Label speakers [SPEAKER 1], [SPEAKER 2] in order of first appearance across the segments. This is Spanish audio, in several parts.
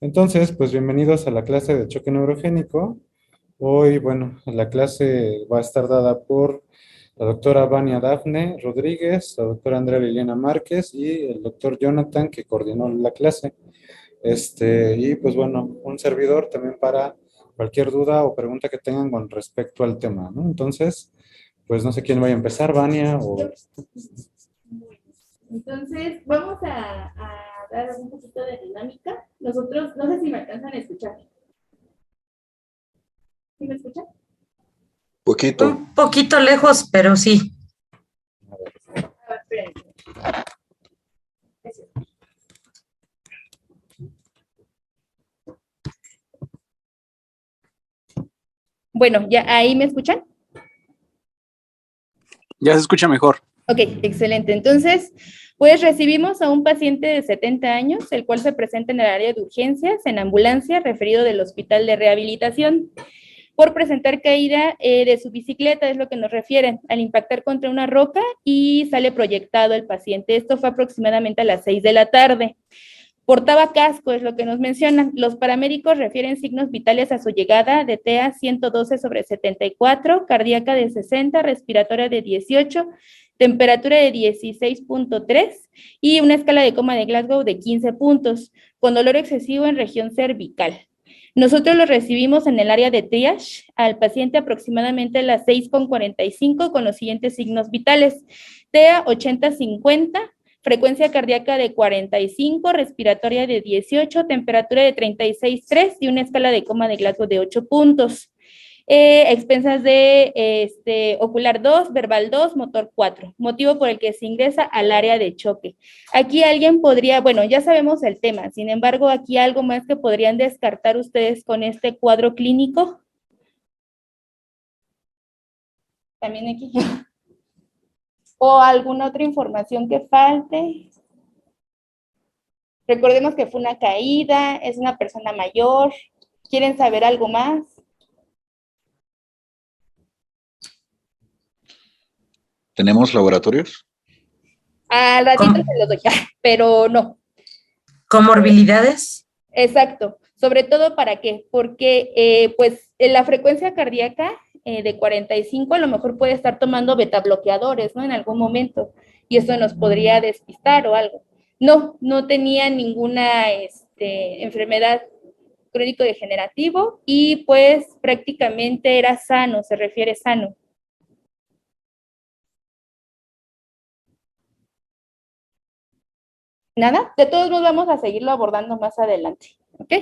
[SPEAKER 1] Entonces, pues bienvenidos a la clase de choque neurogénico. Hoy, bueno, la clase va a estar dada por la doctora Vania Dafne Rodríguez, la doctora Andrea Liliana Márquez y el doctor Jonathan, que coordinó la clase. Y pues bueno, un servidor también para cualquier duda o pregunta que tengan con respecto al tema, ¿no? Entonces, pues no sé quién vaya a empezar, Vania o...
[SPEAKER 2] Entonces, vamos a dar un poquito de dinámica. Nosotros, no sé si me alcanzan a escuchar. ¿Sí me escuchan?
[SPEAKER 3] Poquito.
[SPEAKER 4] Un poquito lejos, pero sí.
[SPEAKER 2] A ver, espérenme. Bueno, ¿ya ahí me escuchan?
[SPEAKER 3] Ya se escucha mejor.
[SPEAKER 2] Ok, excelente. Entonces, pues recibimos a un paciente de 70 años, el cual se presenta en el área de urgencias, en ambulancia, referido del hospital de rehabilitación, por presentar caída de su bicicleta, es lo que nos refieren, al impactar contra una roca y sale proyectado el paciente. Esto fue aproximadamente a las 6 de la tarde. Portaba casco, es lo que nos mencionan. Los paramédicos refieren signos vitales a su llegada de TEA 112/74, cardíaca de 60, respiratoria de 18, temperatura de 16.3 y una escala de coma de Glasgow de 15 puntos, con dolor excesivo en región cervical. Nosotros lo recibimos en el área de triage al paciente aproximadamente a las 6:45 con los siguientes signos vitales. TEA 80/50, frecuencia cardíaca de 45, respiratoria de 18, temperatura de 36.3 y una escala de coma de Glasgow de 8 puntos. Expensas de ocular 2, verbal 2, motor 4, motivo por el que se ingresa al área de choque. Aquí alguien podría, bueno, ya sabemos el tema, sin embargo, aquí algo más que podrían descartar ustedes con este cuadro clínico. También aquí. O alguna otra información que falte. Recordemos que fue una caída, es una persona mayor. ¿Quieren saber algo más?
[SPEAKER 3] ¿Tenemos laboratorios?
[SPEAKER 2] Al ratito se los doy, pero no.
[SPEAKER 4] ¿Comorbilidades?
[SPEAKER 2] Exacto. Sobre todo, ¿para qué? Porque pues la frecuencia cardíaca de 45 a lo mejor puede estar tomando beta bloqueadores, ¿no? En algún momento. Y eso nos podría despistar o algo. No, no tenía ninguna enfermedad crónico-degenerativo y pues prácticamente era sano, se refiere sano. Nada, de todos modos vamos a seguirlo abordando más adelante, ¿ok?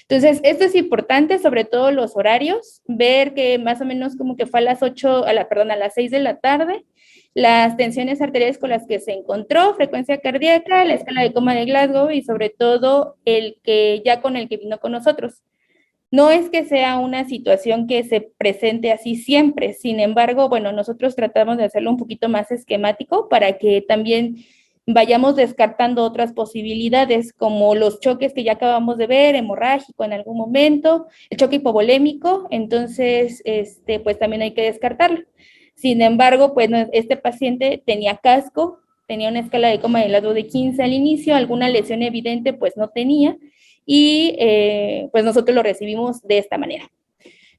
[SPEAKER 2] Entonces, esto es importante, sobre todo los horarios, ver que más o menos como que fue a las 8, a las 6 de la tarde, las tensiones arteriales con las que se encontró, frecuencia cardíaca, la escala de coma de Glasgow y sobre todo el que ya con el que vino con nosotros. No es que sea una situación que se presente así siempre, sin embargo, bueno, nosotros tratamos de hacerlo un poquito más esquemático para que también vayamos descartando otras posibilidades, como los choques que ya acabamos de ver, hemorrágico en algún momento, el choque hipovolémico, entonces, pues también hay que descartarlo. Sin embargo, pues este paciente tenía casco, tenía una escala de coma de lado de 15 al inicio, alguna lesión evidente pues no tenía, y pues nosotros lo recibimos de esta manera.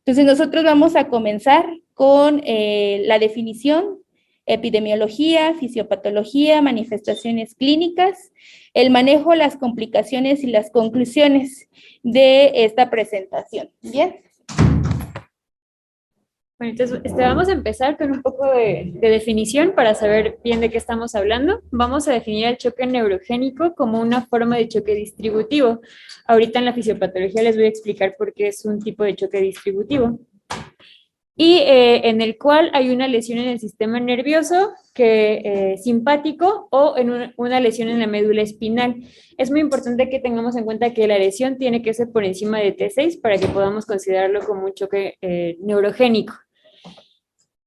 [SPEAKER 2] Entonces nosotros vamos a comenzar con la definición, epidemiología, fisiopatología, manifestaciones clínicas, el manejo, las complicaciones y las conclusiones de esta presentación. ¿Bien?
[SPEAKER 5] Bueno, entonces vamos a empezar con un poco de definición para saber bien de qué estamos hablando. Vamos a definir el choque neurogénico como una forma de choque distributivo. Ahorita en la fisiopatología les voy a explicar por qué es un tipo de choque distributivo. Y en el cual hay una lesión en el sistema nervioso simpático o en una lesión en la médula espinal. Es muy importante que tengamos en cuenta que la lesión tiene que ser por encima de T6 para que podamos considerarlo como un choque neurogénico.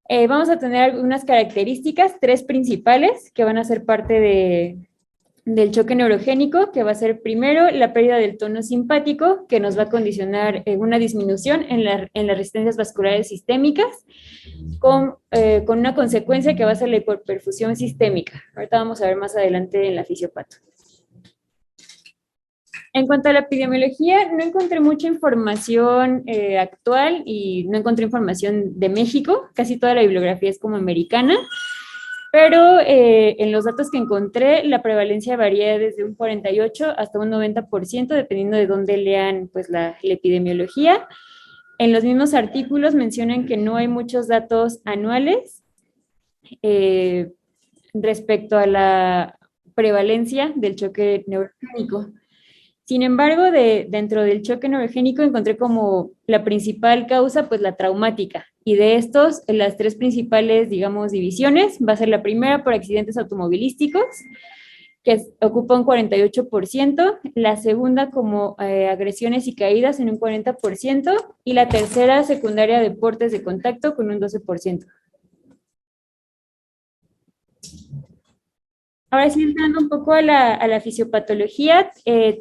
[SPEAKER 5] Vamos a tener algunas características, tres principales, que van a ser parte del choque neurogénico, que va a ser primero la pérdida del tono simpático, que nos va a condicionar una disminución en las resistencias vasculares sistémicas, con una consecuencia que va a ser la hipoperfusión sistémica. Ahorita vamos a ver más adelante en la fisiopato. En cuanto a la epidemiología, no encontré mucha información actual y no encontré información de México. Casi toda la bibliografía es como americana. Pero en los datos que encontré, la prevalencia varía desde un 48 hasta un 90%, dependiendo de dónde lean pues, la epidemiología. En los mismos artículos mencionan que no hay muchos datos anuales respecto a la prevalencia del choque neurogénico. Sin embargo, dentro del choque neurogénico encontré como la principal causa, pues la traumática. Y de estos, las tres principales, digamos, divisiones, va a ser la primera por accidentes automovilísticos, que ocupa un 48%, la segunda como agresiones y caídas en un 40%, y la tercera secundaria deportes de contacto con un 12%. Ahora sí, entrando un poco a la fisiopatología,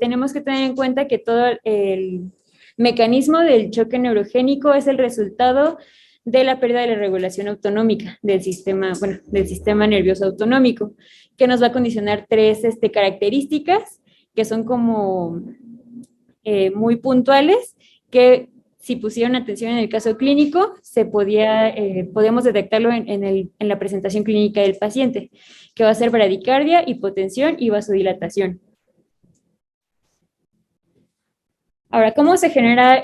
[SPEAKER 5] tenemos que tener en cuenta que todo el mecanismo del choque neurogénico es el resultado de la pérdida de la regulación autonómica del sistema, bueno, del sistema nervioso autonómico, que nos va a condicionar tres características que son como muy puntuales, que si pusieron atención en el caso clínico, podíamos detectarlo en la presentación clínica del paciente, que va a ser bradicardia, hipotensión y vasodilatación. Ahora, ¿cómo se genera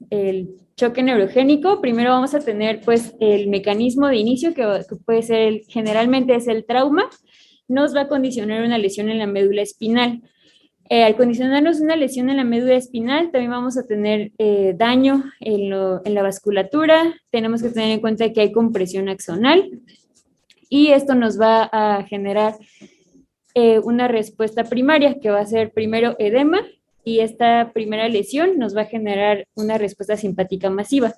[SPEAKER 5] el choque neurogénico? Primero vamos a tener pues el mecanismo de inicio, que puede ser, generalmente es el trauma, nos va a condicionar una lesión en la médula espinal. Al condicionarnos una lesión en la médula espinal, también vamos a tener daño en la vasculatura. Tenemos que tener en cuenta que hay compresión axonal y esto nos va a generar una respuesta primaria que va a ser primero edema, y esta primera lesión nos va a generar una respuesta simpática masiva.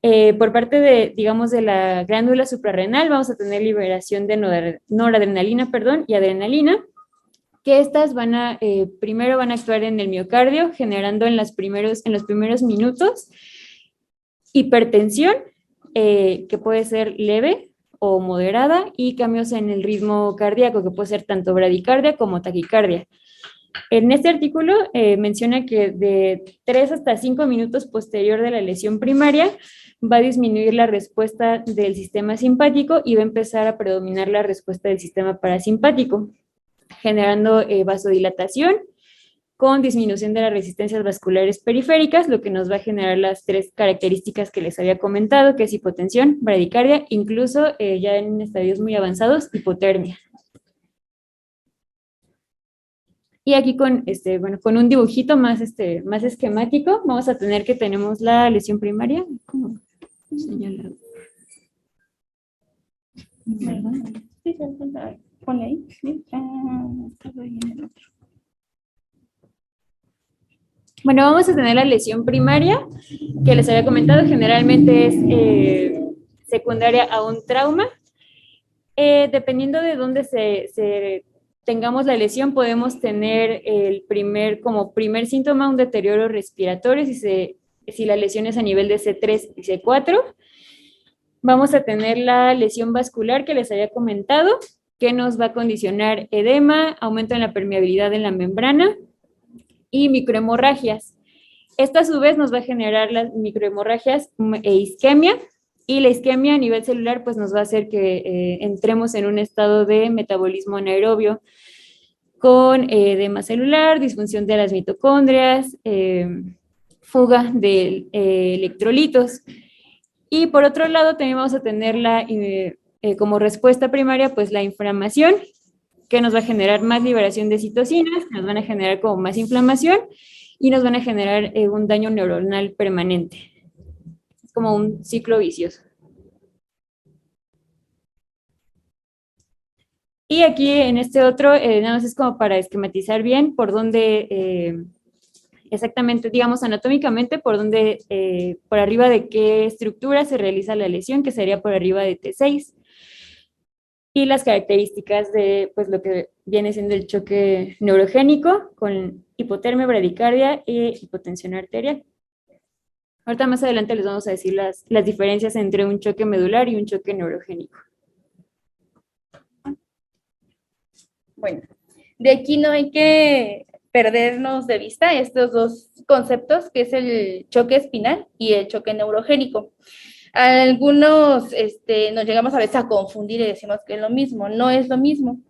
[SPEAKER 5] Por parte de, digamos, de la glándula suprarrenal, vamos a tener liberación de noradrenalina, y adrenalina, que estas primero van a actuar en el miocardio, generando en los primeros minutos hipertensión, que puede ser leve o moderada, y cambios en el ritmo cardíaco, que puede ser tanto bradicardia como taquicardia. En este artículo menciona que de 3 hasta 5 minutos posterior de la lesión primaria va a disminuir la respuesta del sistema simpático y va a empezar a predominar la respuesta del sistema parasimpático, generando vasodilatación con disminución de las resistencias vasculares periféricas, lo que nos va a generar las tres características que les había comentado, que es hipotensión, bradicardia, incluso ya en estadios muy avanzados, hipotermia. Y aquí con un dibujito más esquemático, vamos a tener que tenemos la lesión primaria. ¿Cómo señala?
[SPEAKER 2] Sí, ponle ahí. Sí.
[SPEAKER 5] Bueno, vamos a tener la lesión primaria, que les había comentado, generalmente es secundaria a un trauma. Dependiendo de dónde tengamos la lesión, podemos tener como primer síntoma un deterioro respiratorio, si la lesión es a nivel de C3 y C4. Vamos a tener la lesión vascular que les había comentado, que nos va a condicionar edema, aumento en la permeabilidad en la membrana y microhemorragias. Esta a su vez nos va a generar las microhemorragias e isquemia, y la isquemia a nivel celular pues nos va a hacer que entremos en un estado de metabolismo anaerobio con edema celular, disfunción de las mitocondrias, fuga de electrolitos. Y por otro lado también vamos a tener como respuesta primaria pues la inflamación, que nos va a generar más liberación de citocinas, nos van a generar como más inflamación y nos van a generar un daño neuronal permanente. Es como un ciclo vicioso. Y aquí en este otro, nada más es como para esquematizar bien por dónde, exactamente, digamos anatómicamente, por arriba de qué estructura se realiza la lesión, que sería por arriba de T6. Y las características de pues, lo que viene siendo el choque neurogénico con hipotermia, bradicardia e hipotensión arterial. Ahorita más adelante les vamos a decir las diferencias entre un choque medular y un choque neurogénico.
[SPEAKER 2] Bueno, de aquí no hay que perdernos de vista estos dos conceptos, que es el choque espinal y el choque neurogénico. Algunos nos llegamos a veces a confundir y decimos que es lo mismo, no es lo mismo.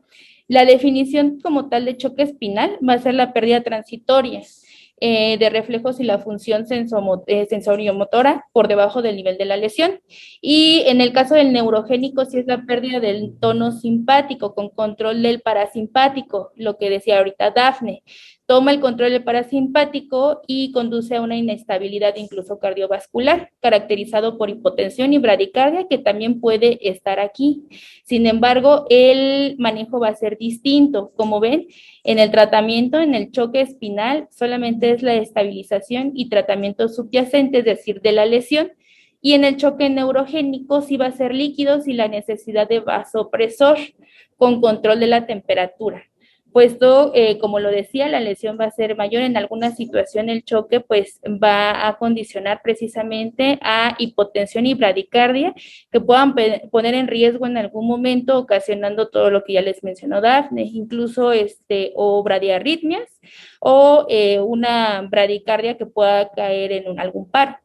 [SPEAKER 2] La definición como tal de choque espinal va a ser la pérdida transitoria de reflejos y la función sensoriomotora por debajo del nivel de la lesión. Y en el caso del neurogénico, sí es la pérdida del tono simpático con control del parasimpático, lo que decía ahorita Dafne. Toma el control del parasimpático y conduce a una inestabilidad incluso cardiovascular, caracterizado por hipotensión y bradicardia, que también puede estar aquí. Sin embargo, el manejo va a ser distinto. Como ven, en el tratamiento, en el choque espinal, solamente es la estabilización y tratamiento subyacente, es decir, de la lesión, y en el choque neurogénico sí va a ser líquidos y la necesidad de vasopresor con control de la temperatura. Puesto, como lo decía, la lesión va a ser mayor en alguna situación, el choque pues va a condicionar precisamente a hipotensión y bradicardia que puedan poner en riesgo en algún momento, ocasionando todo lo que ya les mencionó Dafne, incluso o bradiarritmias o una bradicardia que pueda caer en algún paro.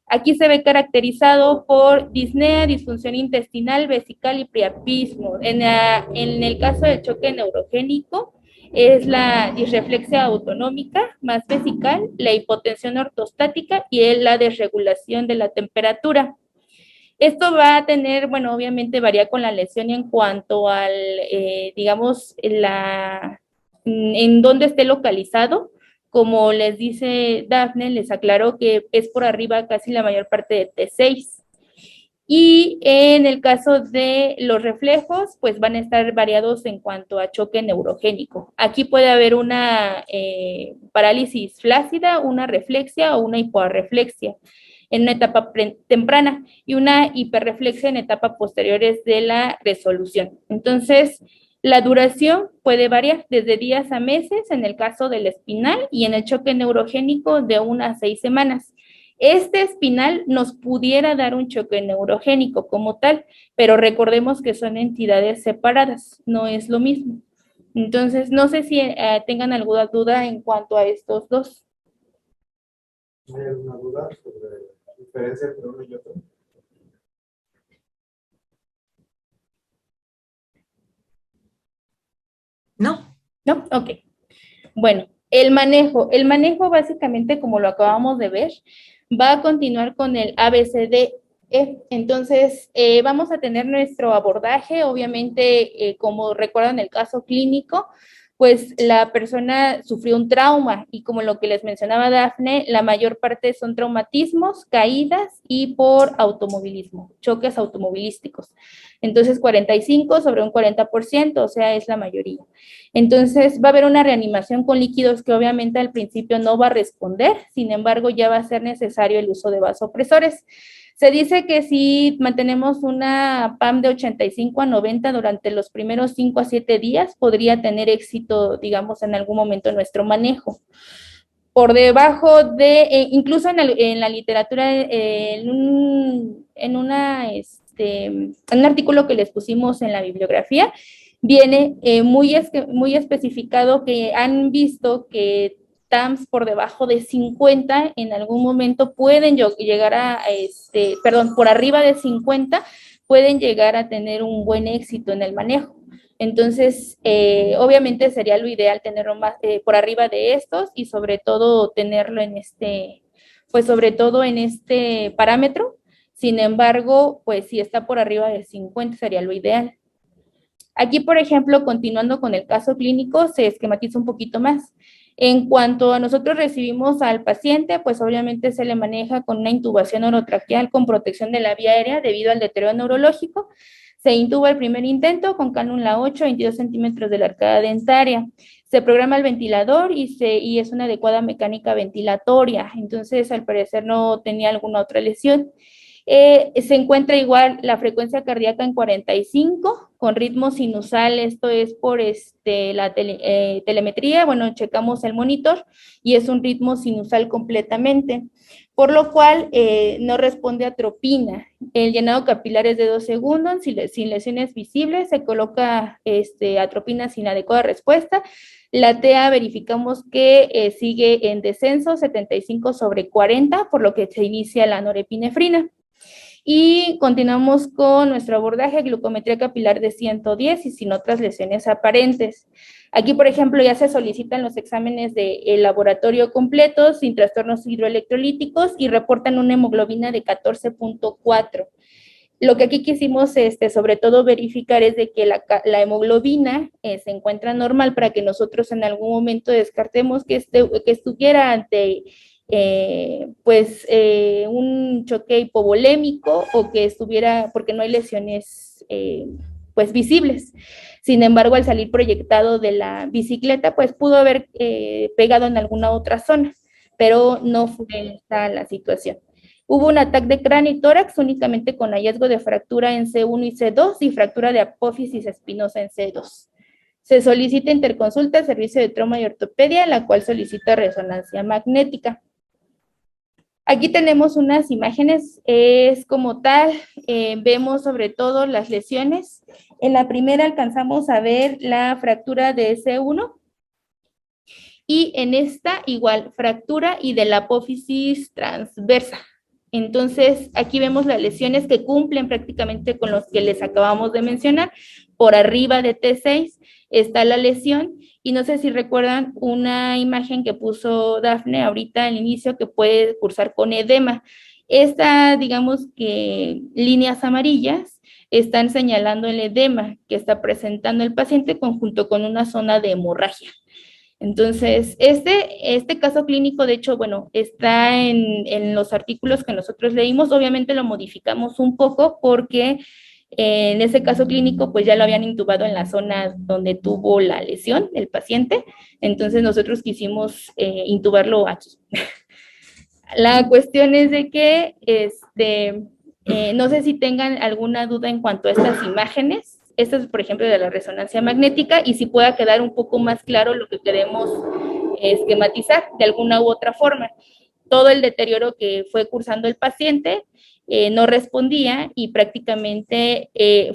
[SPEAKER 2] Aquí se ve caracterizado por disnea, disfunción intestinal, vesical y priapismo. En el caso del choque neurogénico, es la disreflexia autonómica más vesical, la hipotensión ortostática y la desregulación de la temperatura. Esto va a tener, bueno, obviamente varía con la lesión en cuanto al, digamos, en dónde esté localizado. Como les dice Dafne, les aclaró que es por arriba casi la mayor parte de T6. Y en el caso de los reflejos, pues van a estar variados en cuanto a choque neurogénico. Aquí puede haber una parálisis flácida, una reflexia o una hipoarreflexia en una etapa temprana y una hiperreflexia en etapas posteriores de la resolución. Entonces, la duración puede variar desde días a meses en el caso del espinal y en el choque neurogénico de 1 a 6 semanas. Este espinal nos pudiera dar un choque neurogénico como tal, pero recordemos que son entidades separadas, no es lo mismo. Entonces, no sé si tengan alguna duda en cuanto a estos dos.
[SPEAKER 1] ¿Hay alguna duda sobre la diferencia entre uno y otro?
[SPEAKER 4] ¿No?
[SPEAKER 2] ¿No? Ok. Bueno, el manejo básicamente, como lo acabamos de ver, va a continuar con el ABCDE. Entonces, vamos a tener nuestro abordaje, obviamente, como recuerdan el caso clínico, pues la persona sufrió un trauma y como lo que les mencionaba Dafne, la mayor parte son traumatismos, caídas y por automovilismo, choques automovilísticos. Entonces, 45 sobre un 40%, o sea, es la mayoría. Entonces, va a haber una reanimación con líquidos que obviamente al principio no va a responder, sin embargo, ya va a ser necesario el uso de vasopresores. Se dice que si mantenemos una PAM de 85 a 90 durante los primeros 5 a 7 días, podría tener éxito, digamos, en algún momento nuestro manejo. Por debajo de, incluso en la literatura, en un artículo que les pusimos en la bibliografía, viene muy especificado que han visto que TAMS por debajo de 50 en algún momento pueden llegar a, por arriba de 50 pueden llegar a tener un buen éxito en el manejo. Entonces, obviamente sería lo ideal tenerlo más por arriba de estos y sobre todo tenerlo en pues sobre todo en este parámetro. Sin embargo, pues si está por arriba de 50 sería lo ideal. Aquí, por ejemplo, continuando con el caso clínico, se esquematiza un poquito más. En cuanto a nosotros recibimos al paciente, pues obviamente se le maneja con una intubación orotraqueal con protección de la vía aérea debido al deterioro neurológico. Se intuba el primer intento con cánula 8, 22 centímetros de la arcada dentaria. Se programa el ventilador y es una adecuada mecánica ventilatoria. Entonces, al parecer no tenía alguna otra lesión. Se encuentra igual la frecuencia cardíaca en 45, con ritmo sinusal, esto es por la telemetría, bueno, checamos el monitor y es un ritmo sinusal completamente, por lo cual no responde a atropina. El llenado capilar es de 2 segundos, sin lesiones visibles, se coloca atropina sin adecuada respuesta. La TEA verificamos que sigue en descenso, 75/40, por lo que se inicia la norepinefrina. Y continuamos con nuestro abordaje, glucometría capilar de 110 y sin otras lesiones aparentes. Aquí, por ejemplo, ya se solicitan los exámenes de laboratorio completos, sin trastornos hidroelectrolíticos y reportan una hemoglobina de 14.4. Lo que aquí quisimos, sobre todo, verificar es de que la hemoglobina se encuentra normal para que nosotros en algún momento descartemos que estuviera ante un choque hipovolémico o que estuviera, porque no hay lesiones pues visibles. Sin embargo, al salir proyectado de la bicicleta, pues pudo haber pegado en alguna otra zona, pero no fue esta la situación. Hubo un ataque de cráneo y tórax únicamente con hallazgo de fractura en C1 y C2 y fractura de apófisis espinosa en C2. Se solicita interconsulta al servicio de trauma y ortopedia, la cual solicita resonancia magnética. Aquí tenemos unas imágenes, es como tal, vemos sobre todo las lesiones. En la primera alcanzamos a ver la fractura de C1 y en esta igual fractura y de la apófisis transversa. Entonces, aquí vemos las lesiones que cumplen prácticamente con los que les acabamos de mencionar. Por arriba de T6 está la lesión y no sé si recuerdan una imagen que puso Dafne ahorita al inicio que puede cursar con edema. Esta, digamos que líneas amarillas están señalando el edema que está presentando el paciente junto con una zona de hemorragia. Entonces, este caso clínico, de hecho, bueno, está en los artículos que nosotros leímos. Obviamente lo modificamos un poco porque en ese caso clínico, pues ya lo habían intubado en la zona donde tuvo la lesión el paciente. Entonces, nosotros quisimos intubarlo aquí. La cuestión es de que, no sé si tengan alguna duda en cuanto a estas imágenes. Esta es, por ejemplo, de la resonancia magnética y si pueda quedar un poco más claro lo que queremos esquematizar de alguna u otra forma. Todo el deterioro que fue cursando el paciente no respondía y prácticamente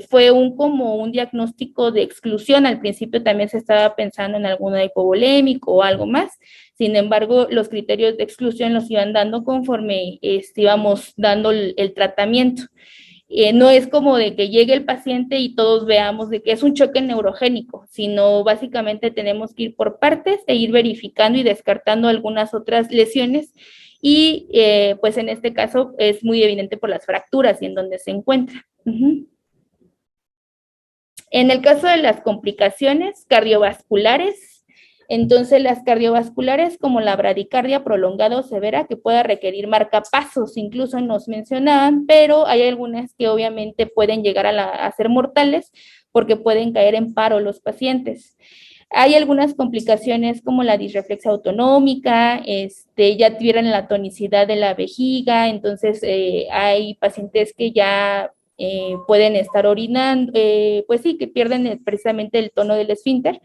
[SPEAKER 2] fue como un diagnóstico de exclusión. Al principio también se estaba pensando en alguna hipovolémico o algo más. Sin embargo, los criterios de exclusión los iban dando conforme íbamos dando el tratamiento. No es como de que llegue el paciente y todos veamos de que es un choque neurogénico, sino básicamente tenemos que ir por partes e ir verificando y descartando algunas otras lesiones y pues en este caso es muy evidente por las fracturas y en donde se encuentra. En el caso de las complicaciones cardiovasculares, entonces las cardiovasculares como la bradicardia prolongada o severa que pueda requerir marcapasos, incluso nos mencionaban, pero hay algunas que obviamente pueden llegar a ser mortales porque pueden caer en paro los pacientes. Hay algunas complicaciones como la disreflexia autonómica, ya tuvieran la tonicidad de la vejiga, entonces hay pacientes que ya pueden estar orinando, pues sí, que pierden precisamente el tono del esfínter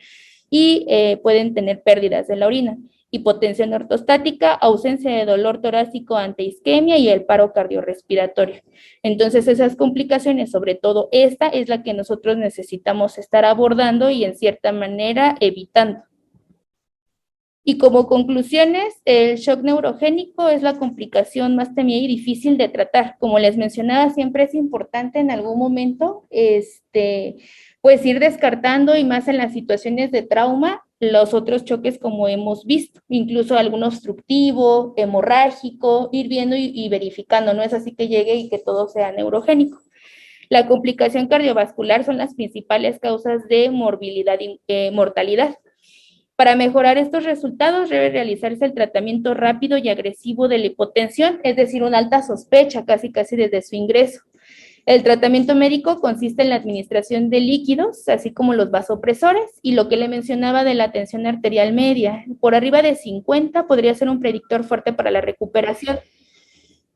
[SPEAKER 2] y pueden tener pérdidas de la orina, hipotensión ortostática, ausencia de dolor torácico ante isquemia y el paro cardiorrespiratorio. Entonces esas complicaciones, sobre todo esta, es la que nosotros necesitamos estar abordando y en cierta manera evitando. Y como conclusiones, el shock neurogénico es la complicación más temida y difícil de tratar. Como les mencionaba, siempre es importante en algún momento, pues ir descartando y más en las situaciones de trauma, los otros choques como hemos visto, incluso algún obstructivo, hemorrágico, ir viendo y verificando, no es así que llegue y que todo sea neurogénico. La complicación cardiovascular son las principales causas de morbilidad y mortalidad. Para mejorar estos resultados debe realizarse el tratamiento rápido y agresivo de la hipotensión, es decir, una alta sospecha casi desde su ingreso. El tratamiento médico consiste en la administración de líquidos, así como los vasopresores, y lo que le mencionaba de la tensión arterial media. Por arriba de 50 podría ser un predictor fuerte para la recuperación.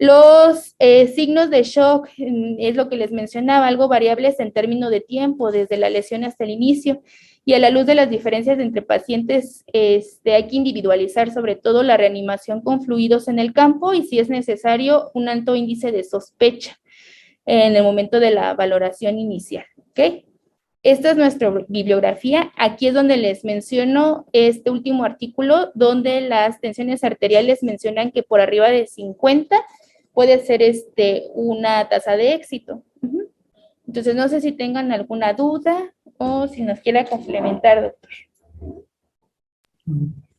[SPEAKER 2] Los signos de shock, es lo que les mencionaba, algo variables en términos de tiempo, desde la lesión hasta el inicio, y a la luz de las diferencias entre pacientes, hay que individualizar sobre todo la reanimación con fluidos en el campo y si es necesario un alto índice de sospecha en el momento de la valoración inicial, ¿ok? Esta es nuestra bibliografía. Aquí es donde les menciono este último artículo, donde las tensiones arteriales mencionan que por arriba de 50 puede ser una tasa de éxito. Entonces, no sé si tengan alguna duda o si nos quiera complementar, doctor.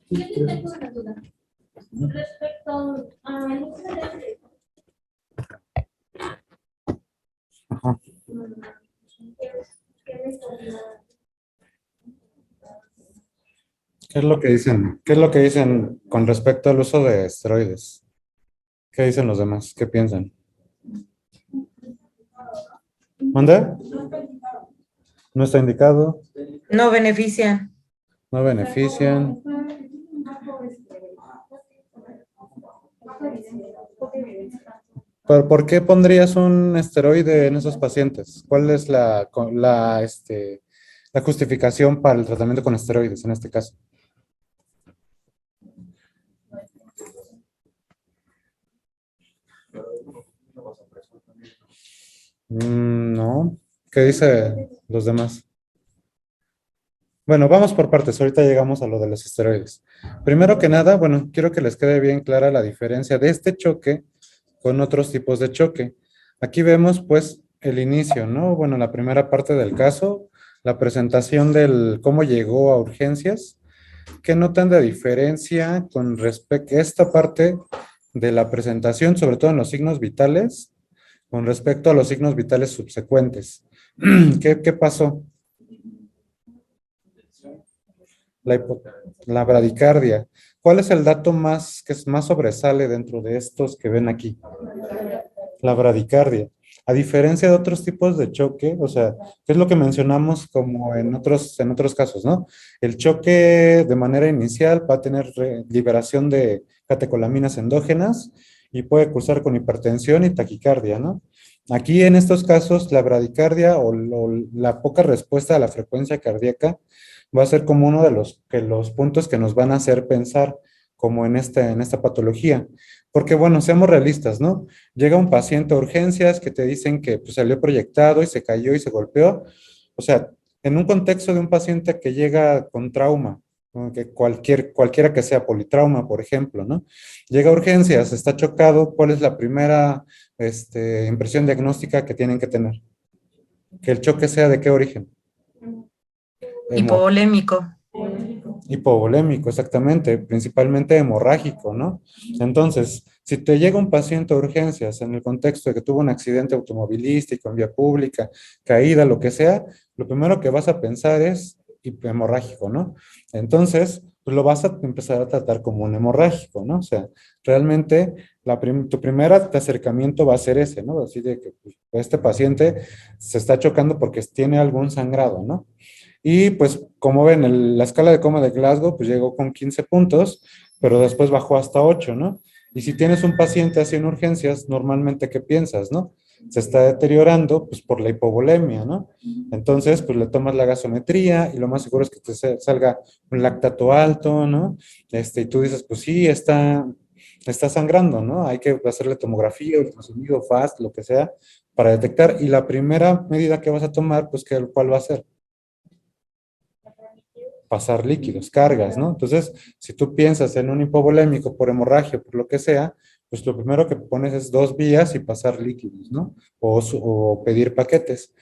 [SPEAKER 6] Yo tengo una duda. Respecto a
[SPEAKER 1] Ajá. ¿Qué es lo que dicen? ¿Qué es lo que dicen con respecto al uso de esteroides? ¿Qué dicen los demás? ¿Qué piensan? ¿Manda? ¿No está indicado?
[SPEAKER 4] No benefician.
[SPEAKER 1] ¿No benefician? ¿Pero por qué pondrías un esteroide en esos pacientes? ¿Cuál es la justificación para el tratamiento con esteroides en este caso? No. ¿Qué dice los demás? Bueno, vamos por partes. Ahorita llegamos a lo de los esteroides. Primero que nada, bueno, quiero que les quede bien clara la diferencia de este choque con otros tipos de choque. Aquí vemos, pues, el inicio, ¿no? Bueno, la primera parte del caso, la presentación del cómo llegó a urgencias. ¿Qué notan de diferencia con respecto a esta parte de la presentación, sobre todo en los signos vitales, con respecto a los signos vitales subsecuentes? ¿Qué pasó? La bradicardia. ¿Cuál es el dato que más sobresale dentro de estos que ven aquí? La bradicardia. A diferencia de otros tipos de choque, o sea, ¿qué es lo que mencionamos como en otros casos, ¿no? El choque de manera inicial va a tener liberación de catecolaminas endógenas y puede cursar con hipertensión y taquicardia, ¿no? Aquí en estos casos, la bradicardia o la poca respuesta a la frecuencia cardíaca va a ser como uno de los puntos que nos van a hacer pensar como en esta patología. Porque, bueno, seamos realistas, ¿no? Llega un paciente a urgencias que te dicen que pues, salió proyectado y se cayó y se golpeó. O sea, en un contexto de un paciente que llega con trauma, ¿no? Que cualquiera que sea politrauma, por ejemplo, ¿no? Llega a urgencias, está chocado, ¿cuál es la primera impresión diagnóstica que tienen que tener? Que el choque sea de qué origen.
[SPEAKER 4] Hipovolémico.
[SPEAKER 1] Hipovolémico, exactamente, principalmente hemorrágico, ¿no? Entonces, si te llega un paciente a urgencias en el contexto de que tuvo un accidente automovilístico en vía pública, caída, lo que sea, lo primero que vas a pensar es hemorrágico, ¿no? Entonces, pues lo vas a empezar a tratar como un hemorrágico, ¿no? O sea, realmente tu primer acercamiento va a ser ese, ¿no? Así de que pues, este paciente se está chocando porque tiene algún sangrado, ¿no? Y pues como ven, la escala de coma de Glasgow pues llegó con 15 puntos, pero después bajó hasta 8, ¿no? Y si tienes un paciente así en urgencias, normalmente, ¿qué piensas, no? Se está deteriorando pues por la hipovolemia, ¿no? Entonces, pues le tomas la gasometría y lo más seguro es que te salga un lactato alto, ¿no? Y tú dices, pues sí, está sangrando, ¿no? Hay que hacerle tomografía, ultrasonido, FAST, lo que sea, para detectar. Y la primera medida que vas a tomar, pues, ¿cuál va a ser? Pasar líquidos, cargas, ¿no? Entonces, si tú piensas en un hipovolémico por hemorragia, por lo que sea, pues lo primero que pones es 2 vías y pasar líquidos, ¿no? O pedir paquetes.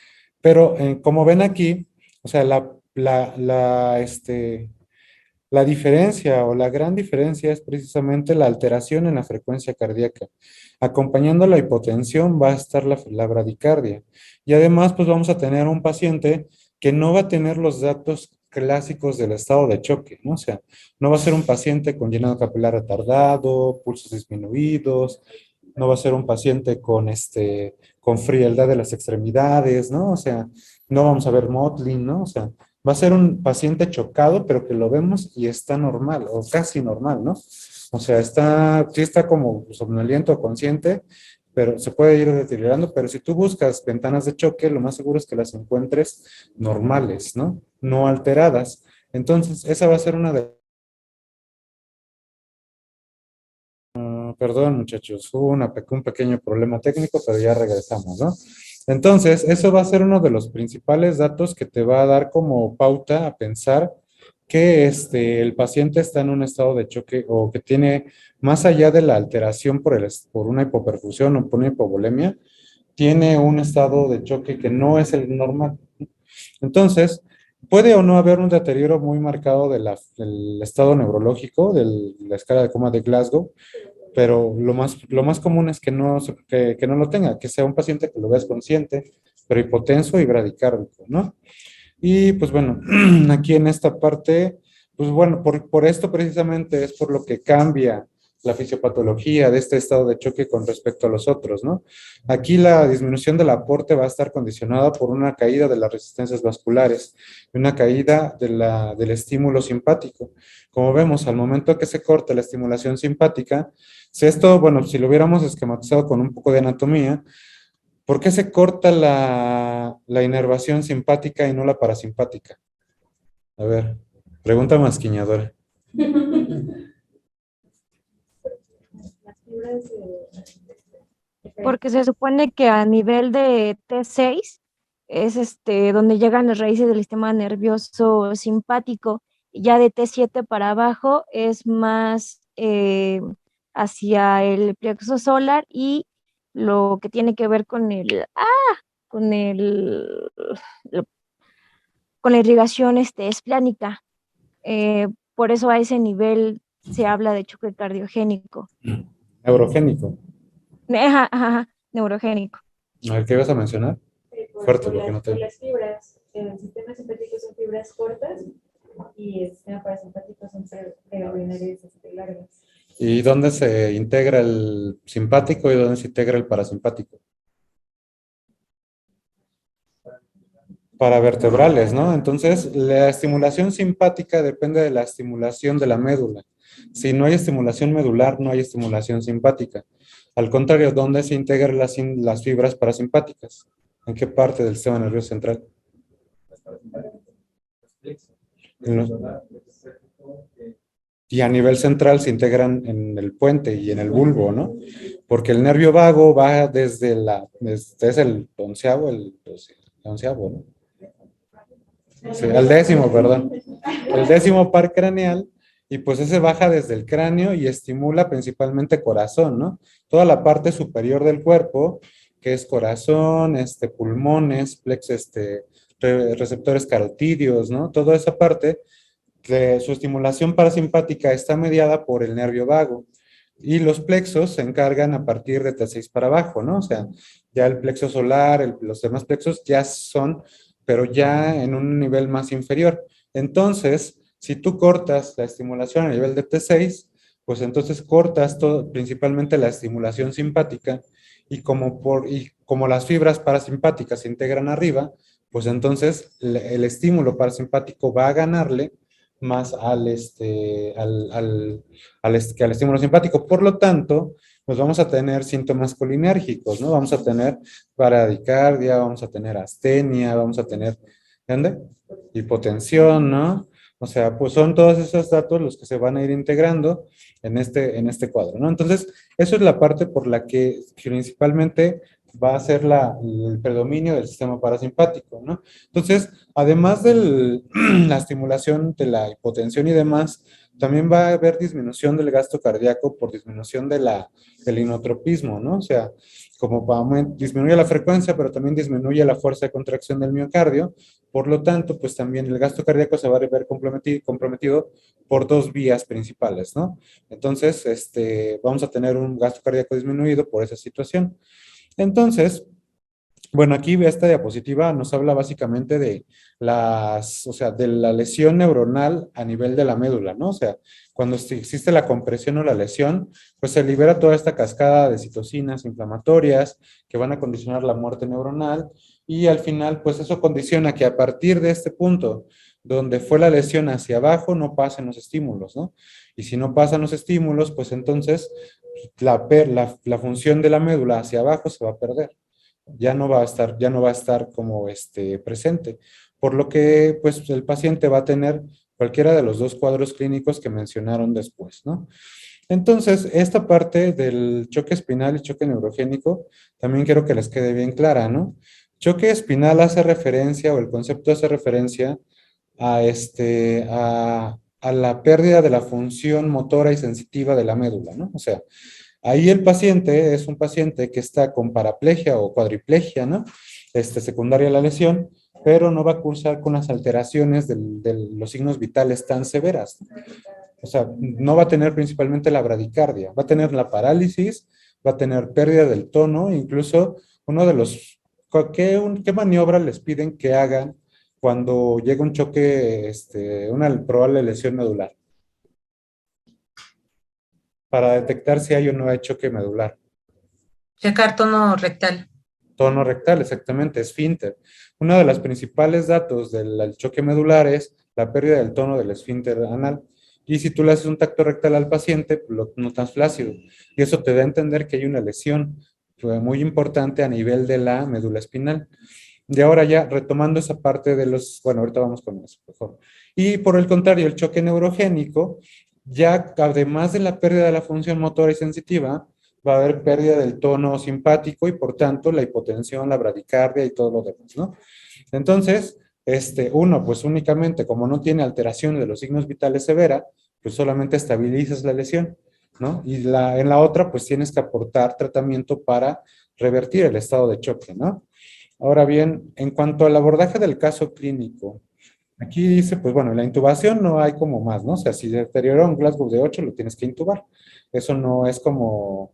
[SPEAKER 1] Pero como ven aquí, o sea, la diferencia o la gran diferencia es precisamente la alteración en la frecuencia cardíaca. Acompañando la hipotensión va a estar la bradicardia. Y además, pues vamos a tener un paciente que no va a tener los datos clásicos del estado de choque, ¿no? O sea, no va a ser un paciente con llenado capilar retardado, pulsos disminuidos, no va a ser un paciente con frialdad de las extremidades, ¿no? O sea, no vamos a ver mottling, ¿no? O sea, va a ser un paciente chocado, pero que lo vemos y está normal, o casi normal, ¿no? O sea, sí está como somnoliento o consciente, pero se puede ir deteriorando, pero si tú buscas ventanas de choque, lo más seguro es que las encuentres normales, ¿no? No alteradas. Entonces, esa va a ser una de... Perdón, muchachos, hubo un pequeño problema técnico, pero ya regresamos, ¿no? Entonces, eso va a ser uno de los principales datos que te va a dar como pauta a pensar que el paciente está en un estado de choque o que tiene, más allá de la alteración por una hipoperfusión o por una hipovolemia, tiene un estado de choque que no es el normal. Entonces, puede o no haber un deterioro muy marcado del estado neurológico, de la escala de coma de Glasgow, pero lo más común es que no lo tenga, que sea un paciente que lo veas consciente, pero hipotenso y bradicárdico, ¿no? Y pues bueno, aquí en esta parte, pues bueno, por esto precisamente es por lo que cambia la fisiopatología de este estado de choque con respecto a los otros, ¿no? Aquí la disminución del aporte va a estar condicionada por una caída de las resistencias vasculares y una caída del estímulo simpático. Como vemos, al momento que se corta la estimulación simpática, si esto, bueno, si lo hubiéramos esquematizado con un poco de anatomía, ¿por qué se corta la inervación simpática y no la parasimpática? A ver, pregunta masquiñadora.
[SPEAKER 7] Porque se supone que a nivel de T6 es donde llegan las raíces del sistema nervioso simpático, y ya de T7 para abajo es más hacia el plexo solar y lo que tiene que ver con el con la irrigación esplánica. Por eso a ese nivel se habla de choque cardiogénico.
[SPEAKER 1] Neurogénico.
[SPEAKER 7] Ajá, ajá, neurogénico.
[SPEAKER 1] A ver, ¿qué ibas a mencionar? Fuerte, porque no te...
[SPEAKER 5] Por las fibras, el sistema simpático son fibras cortas y el sistema parasimpático son preordinarias largas.
[SPEAKER 1] ¿Y dónde se integra el simpático y dónde se integra el parasimpático? Para vertebrales, ¿no? Entonces, la estimulación simpática depende de la estimulación de la médula. Si no hay estimulación medular, no hay estimulación simpática. Al contrario, ¿dónde se integran las fibras parasimpáticas? ¿En qué parte del sistema nervioso central? Y a nivel central se integran en el puente y en el bulbo, ¿no? Porque el nervio vago va desde es el onceavo, ¿no? Sí, al décimo, perdón. El décimo par craneal, y pues ese baja desde el cráneo y estimula principalmente corazón, ¿no? Toda la parte superior del cuerpo, que es corazón, pulmones, receptores carotídeos, ¿no? Toda esa parte, su estimulación parasimpática está mediada por el nervio vago. Y los plexos se encargan a partir de T6 para abajo, ¿no? O sea, ya el plexo solar, los demás plexos ya son, pero ya en un nivel más inferior. Entonces, si tú cortas la estimulación a nivel de T6, pues entonces cortas principalmente la estimulación simpática y como las fibras parasimpáticas se integran arriba, pues entonces el estímulo parasimpático va a ganarle más que al estímulo simpático. Por lo tanto, pues vamos a tener síntomas colinérgicos, ¿no? Vamos a tener bradicardia, vamos a tener astenia, vamos a tener, ¿dónde? Hipotensión, ¿no? O sea, pues son todos esos datos los que se van a ir integrando en este cuadro, ¿no? Entonces, eso es la parte por la que principalmente va a ser el predominio del sistema parasimpático, ¿no? Entonces, además de la estimulación de la hipotensión y demás, también va a haber disminución del gasto cardíaco por disminución del inotropismo, ¿no? O sea, como disminuye la frecuencia, pero también disminuye la fuerza de contracción del miocardio, por lo tanto, pues también el gasto cardíaco se va a ver comprometido por dos vías principales, ¿no? Entonces, vamos a tener un gasto cardíaco disminuido por esa situación. Entonces, bueno, aquí esta diapositiva nos habla básicamente de de la lesión neuronal a nivel de la médula, ¿no? O sea, cuando existe la compresión o la lesión, pues se libera toda esta cascada de citocinas inflamatorias que van a condicionar la muerte neuronal y al final, pues eso condiciona que a partir de este punto, donde fue la lesión hacia abajo no pasen los estímulos, ¿no? Y si no pasan los estímulos, pues entonces la función de la médula hacia abajo se va a perder. Ya no va a estar como presente. Por lo que pues el paciente va a tener cualquiera de los dos cuadros clínicos que mencionaron después, ¿no? Entonces, esta parte del choque espinal y choque neurogénico también quiero que les quede bien clara, ¿no? Choque espinal hace referencia, o el concepto hace referencia a la pérdida de la función motora y sensitiva de la médula, ¿no? O sea, ahí el paciente es un paciente que está con paraplegia o cuadriplegia, ¿no? Secundaria a la lesión, pero no va a cursar con las alteraciones de los signos vitales tan severas. O sea, no va a tener principalmente la bradicardia, va a tener la parálisis, va a tener pérdida del tono, incluso uno de los, ¿qué maniobra les piden que hagan cuando llega un choque, una probable lesión medular? Para detectar si hay o no hay choque medular.
[SPEAKER 4] Checar tono rectal.
[SPEAKER 1] Tono rectal, exactamente, esfínter. Uno de los principales datos del choque medular es la pérdida del tono del esfínter anal. Y si tú le haces un tacto rectal al paciente, pues lo notas flácido. Y eso te da a entender que hay una lesión muy importante a nivel de la médula espinal. Y ahora ya retomando esa parte de los, bueno, ahorita vamos con eso, mejor. Y por el contrario, el choque neurogénico, ya además de la pérdida de la función motora y sensitiva, va a haber pérdida del tono simpático y por tanto la hipotensión, la bradicardia y todo lo demás, ¿no? Entonces, uno, pues únicamente como no tiene alteración de los signos vitales severa, pues solamente estabilizas la lesión, ¿no? Y en la otra, pues tienes que aportar tratamiento para revertir el estado de choque, ¿no? Ahora bien, en cuanto al abordaje del caso clínico, aquí dice, pues bueno, la intubación no hay como más, ¿no? O sea, si deterioró un Glasgow de 8, lo tienes que intubar. Eso no es como,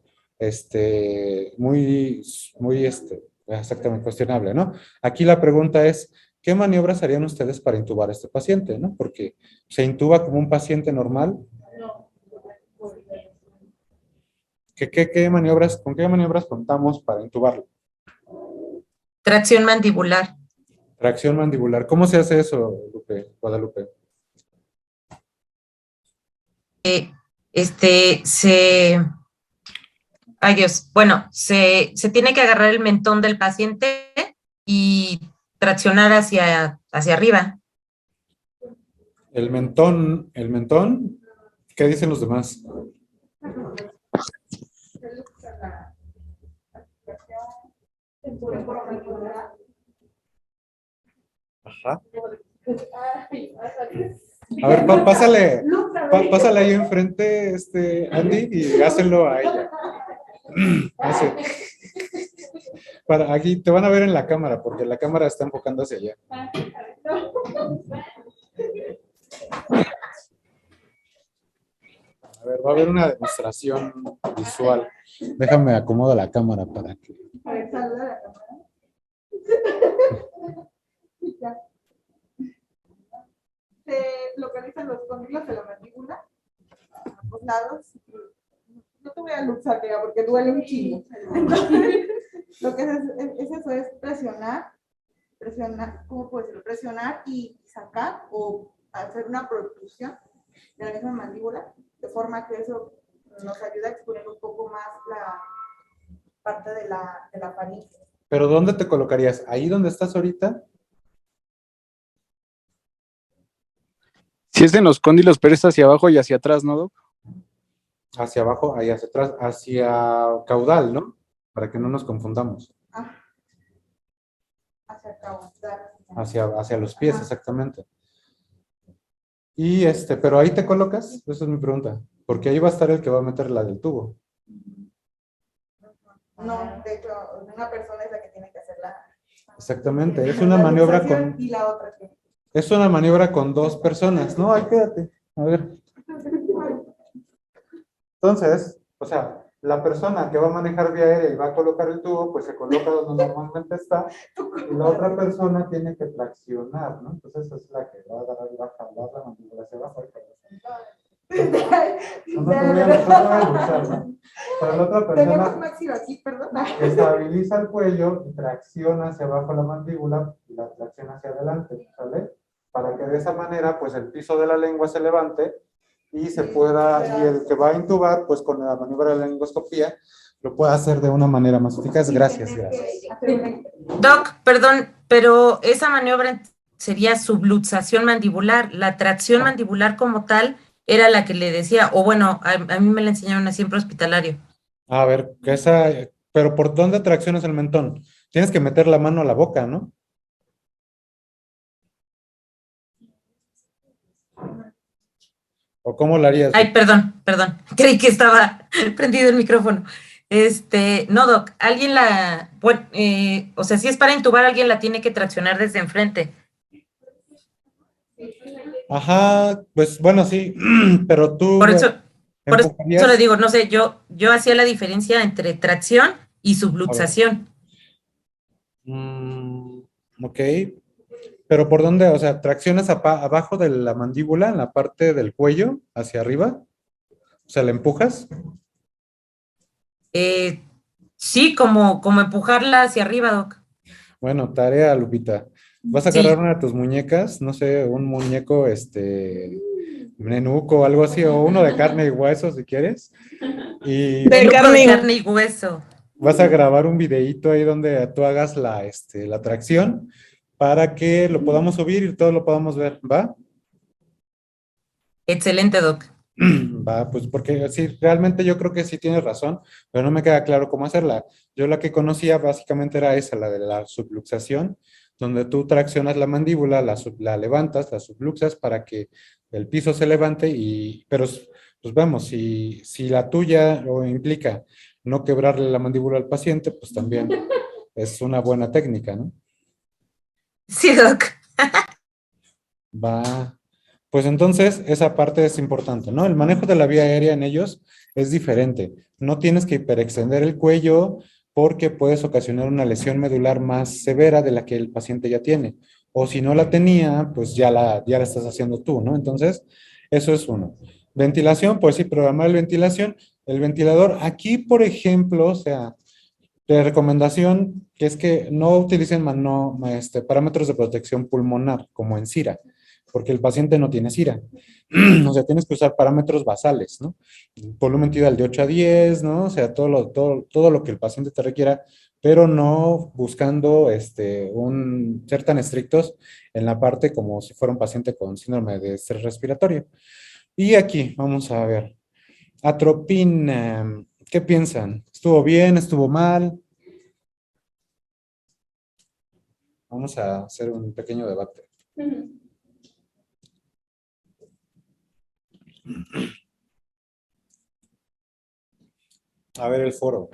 [SPEAKER 1] muy, exactamente cuestionable, ¿no? Aquí la pregunta es, ¿qué maniobras harían ustedes para intubar a este paciente, ¿no? Porque se intuba como un paciente normal. ¿Con qué maniobras contamos para intubarlo?
[SPEAKER 4] Tracción mandibular.
[SPEAKER 1] Tracción mandibular. ¿Cómo se hace eso, Guadalupe?
[SPEAKER 4] Ay Dios, bueno, se tiene que agarrar el mentón del paciente y traccionar hacia arriba.
[SPEAKER 1] El mentón, ¿qué dicen los demás? Ajá. A ver, pásale ahí enfrente, Andy, y hácelo a ella. Aquí te van a ver en la cámara, porque la cámara está enfocando hacia allá. A ver, va a haber una demostración visual. Déjame acomodar la cámara para que...
[SPEAKER 8] A ver, saluda a la cámara. Se localizan los cóndilos de la mandíbula a ambos lados. No te voy a luxar, porque duele un chingo. Entonces, lo que es eso, es presionar, ¿cómo puedo decirlo? Presionar y sacar o hacer una protrusión de la misma mandíbula, de forma que eso nos ayuda a exponer un poco más la parte de la faringe.
[SPEAKER 1] ¿Pero dónde te colocarías? ¿Ahí donde estás ahorita?
[SPEAKER 3] Si es en los cóndilos, pero es hacia abajo y hacia atrás, ¿no, Doc?
[SPEAKER 1] Hacia abajo, ahí hacia atrás, hacia caudal, ¿no? Para que no nos confundamos.
[SPEAKER 8] Hacia caudal.
[SPEAKER 1] Hacia los pies, exactamente. Y pero ahí te colocas, esa es mi pregunta. Porque ahí va a estar el que va a meter la del tubo.
[SPEAKER 8] No, de hecho, una persona es la que tiene que hacer la...
[SPEAKER 1] Exactamente, es una maniobra con...
[SPEAKER 8] Y la otra que...
[SPEAKER 1] Es una maniobra con dos personas. No, ahí quédate. A ver. Entonces, o sea, la persona que va a manejar vía aérea y va a colocar el tubo, pues se coloca donde normalmente está, y la otra persona tiene que traccionar, ¿no? Entonces esa es la que va a agarrar y va a jalar la mandíbula hacia abajo. No te voy a luchar, ¿no? Pero la otra
[SPEAKER 8] Tenemos
[SPEAKER 1] persona
[SPEAKER 8] máximo aquí, perdón.
[SPEAKER 1] estabiliza el cuello y tracciona hacia abajo la mandíbula y la tracciona hacia adelante, ¿sale? para que de esa manera, pues el piso de la lengua se levante y se pueda, y el que va a intubar, pues con la maniobra de la lengoscopía, lo pueda hacer de una manera más eficaz. Gracias, gracias.
[SPEAKER 4] Doc, perdón, pero esa maniobra sería subluxación mandibular. La tracción mandibular como tal era la que le decía, o bueno, a mí me la enseñaron así en prehospitalario.
[SPEAKER 1] A ver, pero ¿por dónde traccionas el mentón? Tienes que meter la mano a la boca, ¿no? ¿O cómo lo harías?
[SPEAKER 4] Ay, perdón, creí que estaba prendido el micrófono. No, Doc, bueno, o sea, si es para intubar, alguien la tiene que traccionar desde enfrente.
[SPEAKER 1] Ajá, pues bueno, sí, pero tú
[SPEAKER 4] Por eso
[SPEAKER 1] empujarías.
[SPEAKER 4] le digo, no sé, yo hacía la diferencia entre tracción y subluxación.
[SPEAKER 1] Ok, pero ¿por dónde? O sea, ¿traccionas abajo de la mandíbula, en la parte del cuello, hacia arriba? O sea, ¿la empujas?
[SPEAKER 4] Sí, como empujarla hacia arriba, Doc.
[SPEAKER 1] Bueno, tarea, Lupita. Vas a
[SPEAKER 4] Sí.
[SPEAKER 1] agarrar una de tus muñecas, no sé, un muñeco, nenuco o algo así, o uno de carne y hueso, si quieres. Y
[SPEAKER 4] De carne y hueso.
[SPEAKER 1] vas a grabar un videíto ahí donde tú hagas la tracción para que lo podamos subir y todos lo podamos ver, ¿va?
[SPEAKER 4] Excelente, Doc.
[SPEAKER 1] Va, pues porque sí, realmente yo creo que sí tienes razón, pero no me queda claro cómo hacerla. Yo la que conocía básicamente era esa, la de la subluxación, donde tú traccionas la mandíbula, la levantas, la subluxas para que el piso se levante pero pues vemos, si la tuya lo implica no quebrarle la mandíbula al paciente, pues también es una buena técnica, ¿no?
[SPEAKER 4] Sí, Doc.
[SPEAKER 1] Va. Pues entonces esa parte es importante, ¿no? El manejo de la vía aérea en ellos es diferente. No tienes que hiperextender el cuello porque puedes ocasionar una lesión medular más severa de la que el paciente ya tiene. O si no la tenía, pues ya la estás haciendo tú, ¿no? Entonces, eso es uno. Ventilación, pues sí, programar la ventilación. El ventilador, aquí, por ejemplo, o sea, de recomendación, que es que no utilicen parámetros de protección pulmonar, como en CIRA, porque el paciente no tiene CIRA. O sea, tienes que usar parámetros basales, ¿no? Volumen tidal de 8 a 10, ¿no? O sea, todo lo que el paciente te requiera, pero no buscando ser tan estrictos en la parte como si fuera un paciente con síndrome de estrés respiratorio. Y aquí, vamos a ver. Atropina, ¿qué piensan? ¿Estuvo bien? ¿Estuvo mal? Vamos a hacer un pequeño debate. A ver el foro.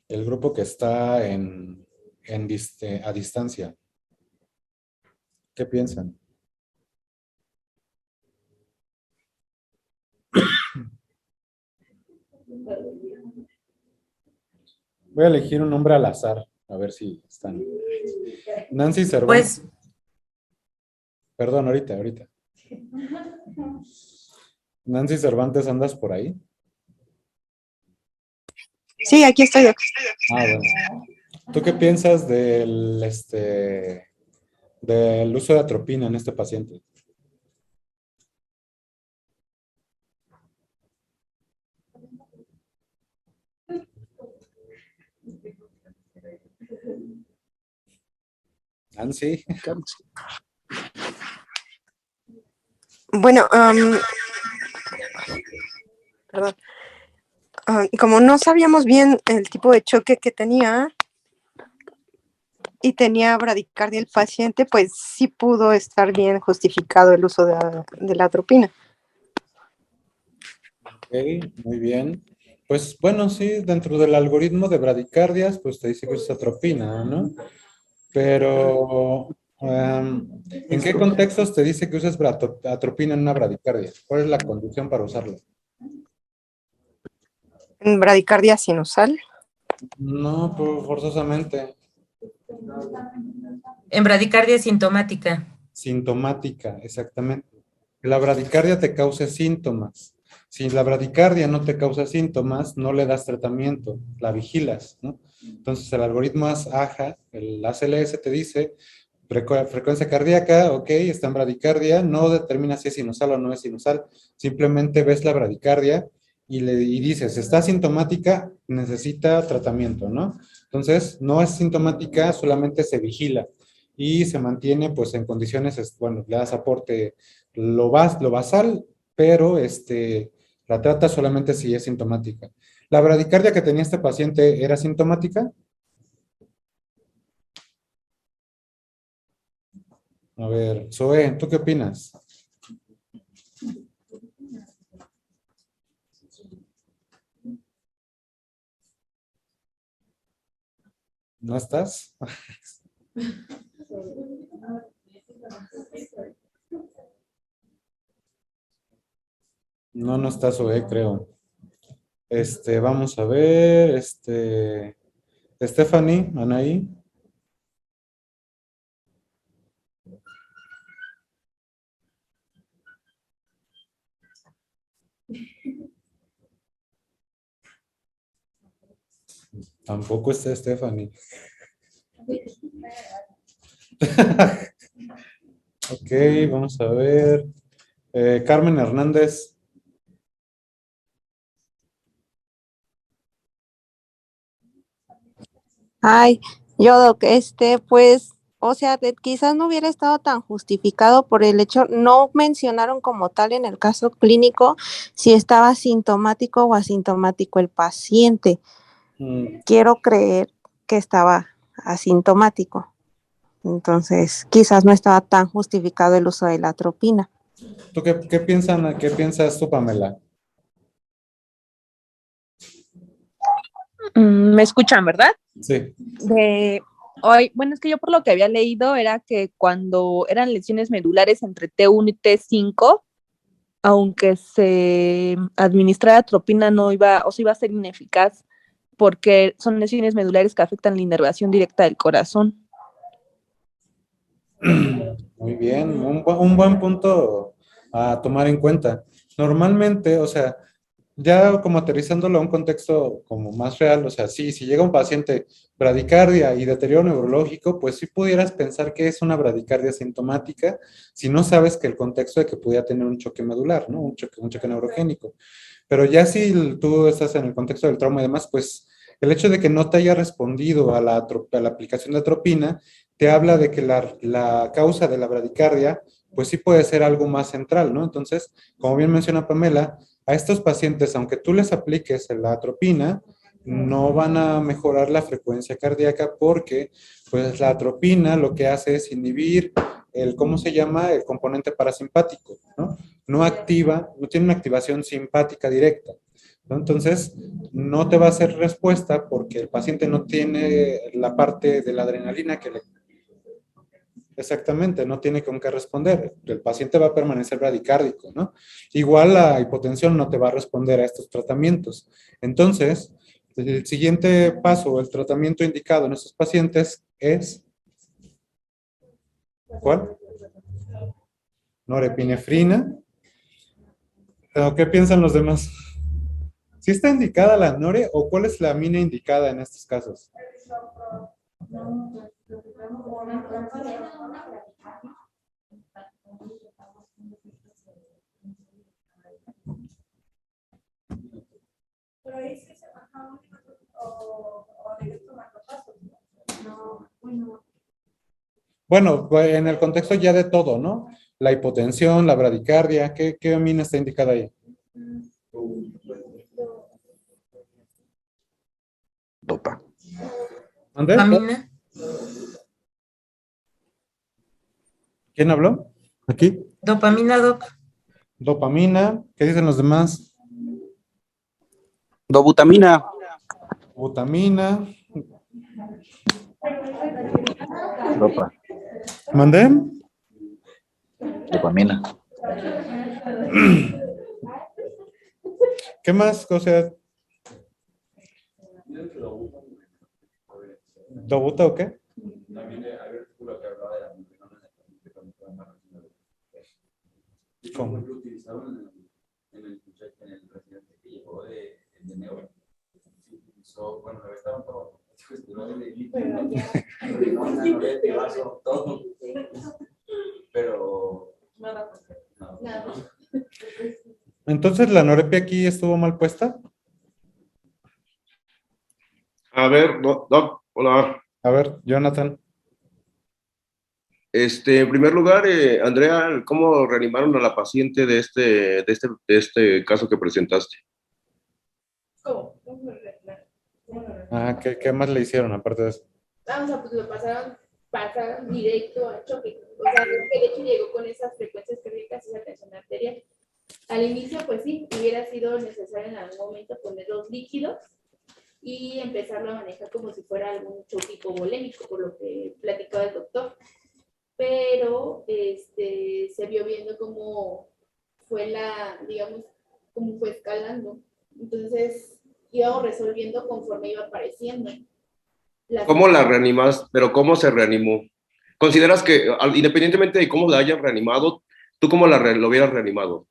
[SPEAKER 1] El grupo que está a distancia. ¿Qué piensan? Voy a elegir un nombre al azar, a ver si están. Nancy Cervantes.
[SPEAKER 4] Pues,
[SPEAKER 1] Perdón, ahorita. Nancy Cervantes, ¿andas por ahí?
[SPEAKER 9] Sí, aquí estoy, Doc.
[SPEAKER 1] Bueno. ¿Tú qué piensas del uso de atropina en este paciente? Nancy.
[SPEAKER 9] Bueno, perdón. Como no sabíamos bien el tipo de choque que tenía y tenía bradicardia el paciente, pues sí pudo estar bien justificado el uso de la atropina.
[SPEAKER 1] Ok, muy bien. Pues bueno, sí, dentro del algoritmo de bradicardias, pues te dice que es atropina, ¿no? Pero, ¿en qué contextos te dice que uses atropina en una bradicardia? ¿Cuál es la condición para usarlo?
[SPEAKER 9] En bradicardia sinusal.
[SPEAKER 1] No, pues forzosamente.
[SPEAKER 4] en bradicardia sintomática.
[SPEAKER 1] Sintomática, exactamente. La bradicardia te causa síntomas. Si la bradicardia no te causa síntomas, no le das tratamiento, la vigilas, ¿no? Entonces el algoritmo AHA, el ACLS te dice, frecuencia cardíaca, ok, está en bradicardia, no determina si es sinusal o no es sinusal, simplemente ves la bradicardia y dices, está sintomática, necesita tratamiento, ¿no? Entonces, no es sintomática, solamente se vigila y se mantiene pues en condiciones, bueno, le das aporte lo basal, pero la trata solamente si es sintomática. ¿La bradicardia que tenía este paciente era sintomática? A ver, Zoe, ¿tú qué opinas? ¿No estás? No, no está Zoe, creo. Vamos a ver, Stephanie, Anaí. Tampoco está Stephanie. Ok, vamos a ver. Carmen Hernández.
[SPEAKER 9] Ay, yo, Doc, pues, o sea, quizás no hubiera estado tan justificado por el hecho, no mencionaron como tal en el caso clínico si estaba sintomático o asintomático el paciente. Quiero creer que estaba asintomático. Entonces, quizás no estaba tan justificado el uso de la atropina.
[SPEAKER 1] ¿Tú qué piensas tú, Pamela?
[SPEAKER 10] Me escuchan, ¿verdad?
[SPEAKER 1] Sí.
[SPEAKER 10] Bueno, es que yo por lo que había leído era que cuando eran lesiones medulares entre T1 y T5, aunque se administrara atropina no iba, o sea, iba a ser ineficaz porque son lesiones medulares que afectan la inervación directa del corazón.
[SPEAKER 1] Muy bien, un buen punto a tomar en cuenta. Normalmente, o sea, ya como aterrizándolo a un contexto como más real, o sea, sí, si llega un paciente bradicardia y deterioro neurológico, pues sí pudieras pensar que es una bradicardia sintomática si no sabes que el contexto de que pudiera tener un choque medular, ¿no? Un choque neurogénico. Pero ya si tú estás en el contexto del trauma y demás, pues el hecho de que no te haya respondido a la aplicación de atropina, te habla de que la causa de la bradicardia, pues sí puede ser algo más central, ¿no? Entonces, como bien menciona Pamela, a estos pacientes, aunque tú les apliques la atropina, no van a mejorar la frecuencia cardíaca porque, pues, la atropina lo que hace es inhibir ¿cómo se llama? El componente parasimpático, ¿no? No activa, no tiene una activación simpática directa, ¿no? Entonces, no te va a hacer respuesta porque el paciente no tiene la parte de la adrenalina que le... Exactamente, no tiene con qué responder. El paciente va a permanecer bradicárdico, ¿no? Igual la hipotensión no te va a responder a estos tratamientos. Entonces, el siguiente paso, el tratamiento indicado en estos pacientes es... ¿Cuál? Norepinefrina. ¿Qué piensan los demás? ¿Sí está indicada la nore o cuál es la amina indicada en estos casos? Bueno, en el contexto ya de todo, ¿no? La hipotensión, la bradicardia, ¿qué amina está indicada ahí?
[SPEAKER 3] Dopa.
[SPEAKER 1] ¿Dónde?
[SPEAKER 4] Amina.
[SPEAKER 1] ¿Quién habló? ¿Aquí?
[SPEAKER 4] Dopamina, Doc.
[SPEAKER 1] Dopamina. ¿Qué dicen los demás?
[SPEAKER 3] Dobutamina.
[SPEAKER 1] Butamina.
[SPEAKER 11] Dopa.
[SPEAKER 1] ¿Mandé?
[SPEAKER 11] Dopamina.
[SPEAKER 1] ¿Qué más? O sea, ¿Dobuta o qué? ¿Cómo?
[SPEAKER 12] Lo utilizaron en el residente que llegó de neuro. Utilizó, bueno, estaban todos. Todo.
[SPEAKER 1] Entonces, ¿la norepia aquí estuvo mal puesta?
[SPEAKER 13] A ver, Doc, hola.
[SPEAKER 1] A ver, Jonathan.
[SPEAKER 13] En primer lugar, Andrea, ¿cómo reanimaron a la paciente de este caso que presentaste?
[SPEAKER 2] ¿Cómo?
[SPEAKER 1] ¿Qué más le hicieron aparte de eso?
[SPEAKER 2] O sea, pues lo pasaron directo al choque. O sea, el hecho llegó con esas frecuencias cardíacas y esa tensión arterial. Al inicio, pues sí, hubiera sido necesario en algún momento poner los líquidos y empezarlo a manejar como si fuera algún choque hipovolémico, por lo que platicaba el doctor. Pero se vio viendo cómo fue digamos, cómo fue escalando. Entonces, íbamos resolviendo conforme iba apareciendo.
[SPEAKER 13] ¿Cómo la reanimas? Pero ¿cómo se reanimó? ¿Consideras que, independientemente de cómo la hayan reanimado, tú cómo lo hubieras reanimado?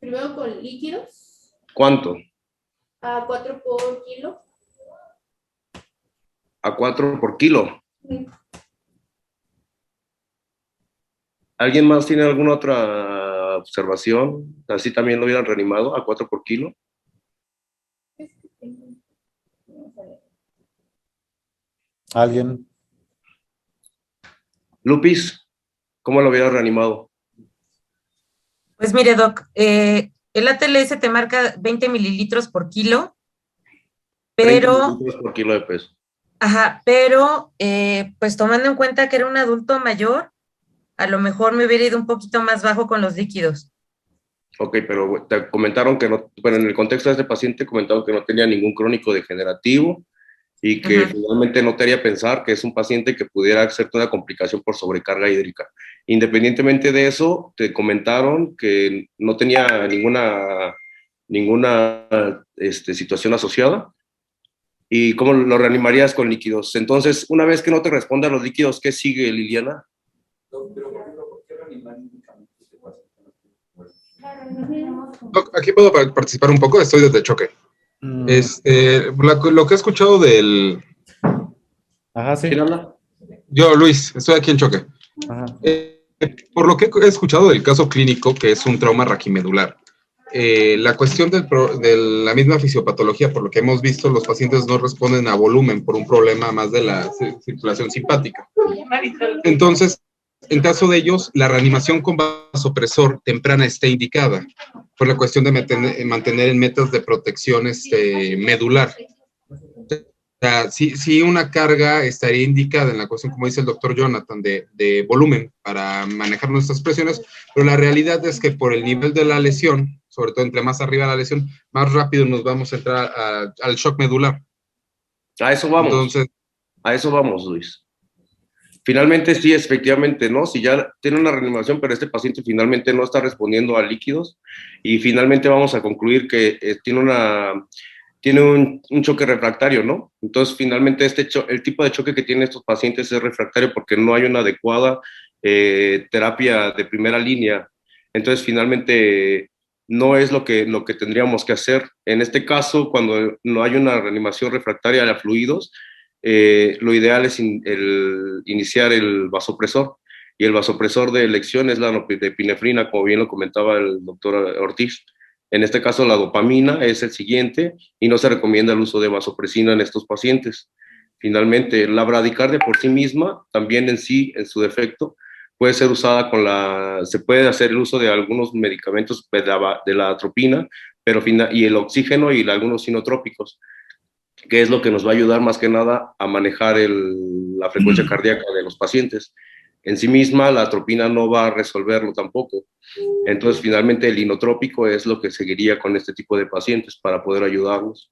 [SPEAKER 2] Primero con líquidos.
[SPEAKER 13] ¿Cuánto?
[SPEAKER 2] A 4 por kilo.
[SPEAKER 13] A 4 por kilo. ¿Alguien más tiene alguna otra observación? ¿Así también lo hubieran reanimado a 4 por kilo?
[SPEAKER 1] ¿Alguien?
[SPEAKER 13] Lupis, ¿cómo lo hubieras reanimado?
[SPEAKER 4] Pues mire, Doc, el ATLS te marca 20 mililitros por kilo,
[SPEAKER 13] 30
[SPEAKER 4] pero,
[SPEAKER 13] mililitros por kilo de peso.
[SPEAKER 4] ajá, pero pues tomando en cuenta que era un adulto mayor, a lo mejor me hubiera ido un poquito más bajo con los líquidos.
[SPEAKER 13] Ok, pero te comentaron que no, bueno, en el contexto de este paciente comentaron que no tenía ningún crónico degenerativo y que finalmente no te haría pensar que es un paciente que pudiera ser una complicación por sobrecarga hídrica. Independientemente de eso, te comentaron que no tenía ninguna situación asociada. ¿Y cómo lo reanimarías con líquidos? Entonces, una vez que no te responda a los líquidos, ¿qué sigue, Liliana?
[SPEAKER 14] Aquí puedo participar un poco, estoy desde choque. Lo que he escuchado del...
[SPEAKER 1] Ajá, sí.
[SPEAKER 13] ¿Quién habla?
[SPEAKER 14] Yo, Luis, estoy aquí en choque.
[SPEAKER 1] Ajá.
[SPEAKER 14] Por lo que he escuchado del caso clínico, que es un trauma raquimedular, la cuestión de la misma fisiopatología, por lo que hemos visto, los pacientes no responden a volumen por un problema más de la circulación simpática. Entonces, en caso de ellos, la reanimación con vasopresor temprana está indicada por la cuestión de mantener en metas de protección medular. O sea, sí una carga estaría indicada en la cuestión, como dice el doctor Jonathan, de volumen para manejar nuestras presiones, pero la realidad es que por el nivel de la lesión, sobre todo entre más arriba la lesión, más rápido nos vamos a entrar al shock medular.
[SPEAKER 13] A eso vamos.
[SPEAKER 14] Entonces,
[SPEAKER 13] a eso vamos, Luis. Finalmente, sí, efectivamente, ¿no? Si ya tiene una reanimación, pero este paciente finalmente no está respondiendo a líquidos y finalmente vamos a concluir que tiene un choque refractario, ¿no? Entonces, finalmente, el tipo de choque que tienen estos pacientes es refractario porque no hay una adecuada terapia de primera línea. Entonces, finalmente, no es lo que tendríamos que hacer. En este caso, cuando no hay una reanimación refractaria a fluidos, lo ideal es iniciar el vasopresor. Y el vasopresor de elección es la norepinefrina, como bien lo comentaba el doctor Ortiz. En este caso, la dopamina es el siguiente y no se recomienda el uso de vasopresina en estos pacientes. Finalmente, la bradicardia por sí misma, también en su defecto, puede ser usada se puede hacer el uso de algunos medicamentos de la atropina, y el oxígeno y algunos sinotrópicos, que es lo que nos va a ayudar más que nada a manejar la frecuencia cardíaca de los pacientes. En sí misma, la atropina no va a resolverlo tampoco. Entonces, finalmente, el inotrópico es lo que seguiría con este tipo de pacientes para poder ayudarlos.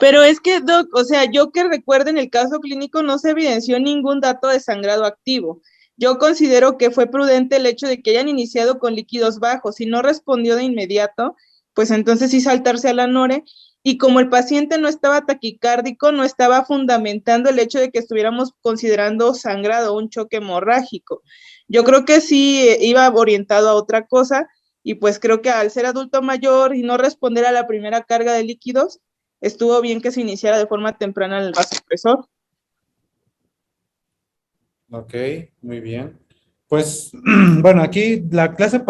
[SPEAKER 15] Pero es que, Doc, o sea, yo que recuerdo en el caso clínico no se evidenció ningún dato de sangrado activo. Yo considero que fue prudente el hecho de que hayan iniciado con líquidos bajos. Si no respondió de inmediato, pues entonces sí saltarse a la nore. Y como el paciente no estaba taquicárdico, no estaba fundamentando el hecho de que estuviéramos considerando sangrado, un choque hemorrágico. Yo creo que sí iba orientado a otra cosa, y pues creo que al ser adulto mayor y no responder a la primera carga de líquidos, estuvo bien que se iniciara de forma temprana el vasopresor.
[SPEAKER 1] Ok, muy bien. Pues, bueno, aquí las clases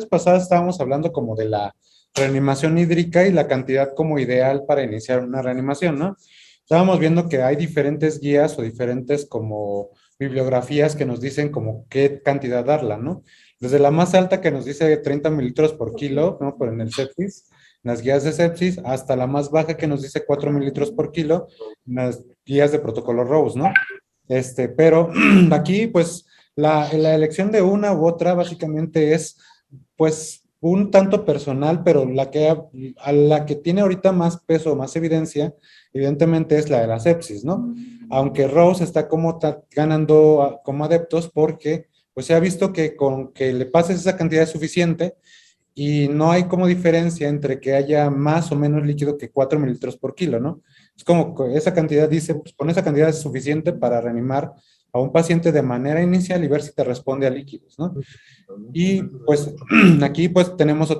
[SPEAKER 1] pasadas estábamos hablando como de la reanimación hídrica y la cantidad como ideal para iniciar una reanimación, ¿no? Estábamos viendo que hay diferentes guías o diferentes como bibliografías que nos dicen como qué cantidad darla, ¿no? Desde la más alta que nos dice 30 mililitros por kilo, ¿no? Por en el sepsis, en las guías de sepsis, hasta la más baja que nos dice 4 mililitros por kilo, en las guías de protocolo Rose, ¿no? Pero aquí, pues, la elección de una u otra básicamente es, pues, un tanto personal, pero a la que tiene ahorita más peso, más evidencia, evidentemente es la de la sepsis, ¿no? Aunque Rose está como ganando como adeptos porque, pues, se ha visto que con que le pases esa cantidad es suficiente y no hay como diferencia entre que haya más o menos líquido que 4 mililitros por kilo, ¿no? Es como que esa cantidad dice, pues con esa cantidad es suficiente para reanimar a un paciente de manera inicial y ver si te responde a líquidos, ¿no? Y pues aquí pues tenemos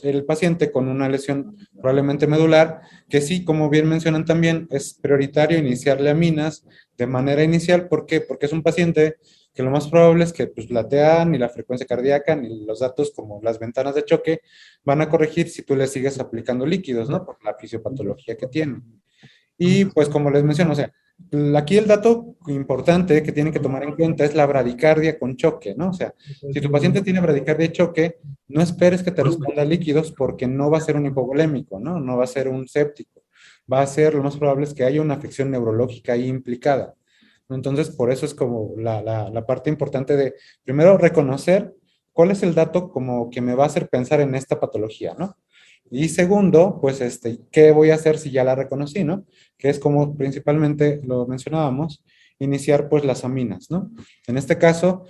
[SPEAKER 1] el paciente con una lesión probablemente medular, que sí, como bien mencionan también, es prioritario iniciarle aminas de manera inicial. ¿Por qué? Porque es un paciente que lo más probable es que pues la TA, ni la frecuencia cardíaca, ni los datos como las ventanas de choque van a corregir si tú le sigues aplicando líquidos, ¿no? Por la fisiopatología que tiene. Y pues como les menciono, o sea, aquí el dato importante que tienen que tomar en cuenta es la bradicardia con choque, ¿no? O sea, si tu paciente tiene bradicardia y choque, no esperes que te responda a líquidos porque no va a ser un hipovolémico, ¿no? No va a ser un séptico. Va a ser, lo más probable es que haya una afección neurológica ahí implicada. Entonces, por eso es como la parte importante de, primero, reconocer cuál es el dato como que me va a hacer pensar en esta patología, ¿no? Y segundo, pues, ¿qué voy a hacer si ya la reconocí, ¿no? Que es como principalmente lo mencionábamos, iniciar pues las aminas, ¿no? En este caso,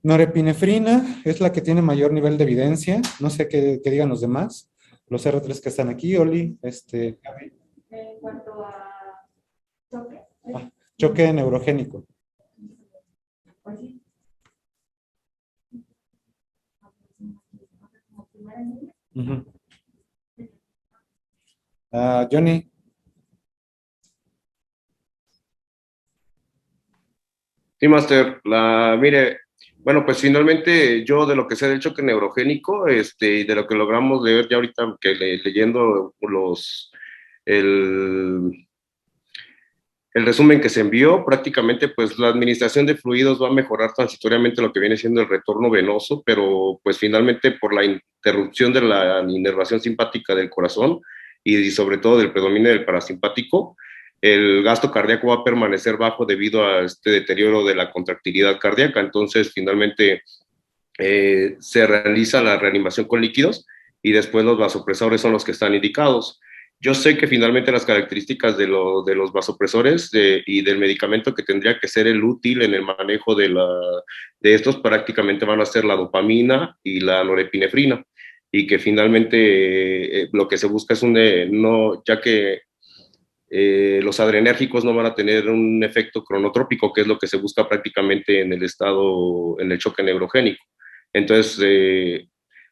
[SPEAKER 1] norepinefrina es la que tiene mayor nivel de evidencia. No sé qué digan los demás, los R3 que están aquí, Oli, Gaby.
[SPEAKER 6] En cuanto a choque.
[SPEAKER 1] Choque neurogénico.
[SPEAKER 6] Pues sí.
[SPEAKER 1] Uh-huh. Johnny.
[SPEAKER 13] Sí, Master, mire, bueno, pues finalmente yo de lo que sé del choque neurogénico, y de lo que logramos leer ya ahorita, que leyendo el resumen que se envió, prácticamente pues la administración de fluidos va a mejorar transitoriamente lo que viene siendo el retorno venoso, pero pues finalmente por la interrupción de la inervación simpática del corazón y sobre todo del predominio del parasimpático, el gasto cardíaco va a permanecer bajo debido a este deterioro de la contractilidad cardíaca. Entonces finalmente se realiza la reanimación con líquidos y después los vasopresores son los que están indicados. Yo sé que finalmente las características de los vasopresores y del medicamento que tendría que ser el útil en el manejo de estos prácticamente van a ser la dopamina y la norepinefrina, y que finalmente lo que se busca es ya que los adrenérgicos no van a tener un efecto cronotrópico, que es lo que se busca prácticamente en el choque neurogénico. Entonces,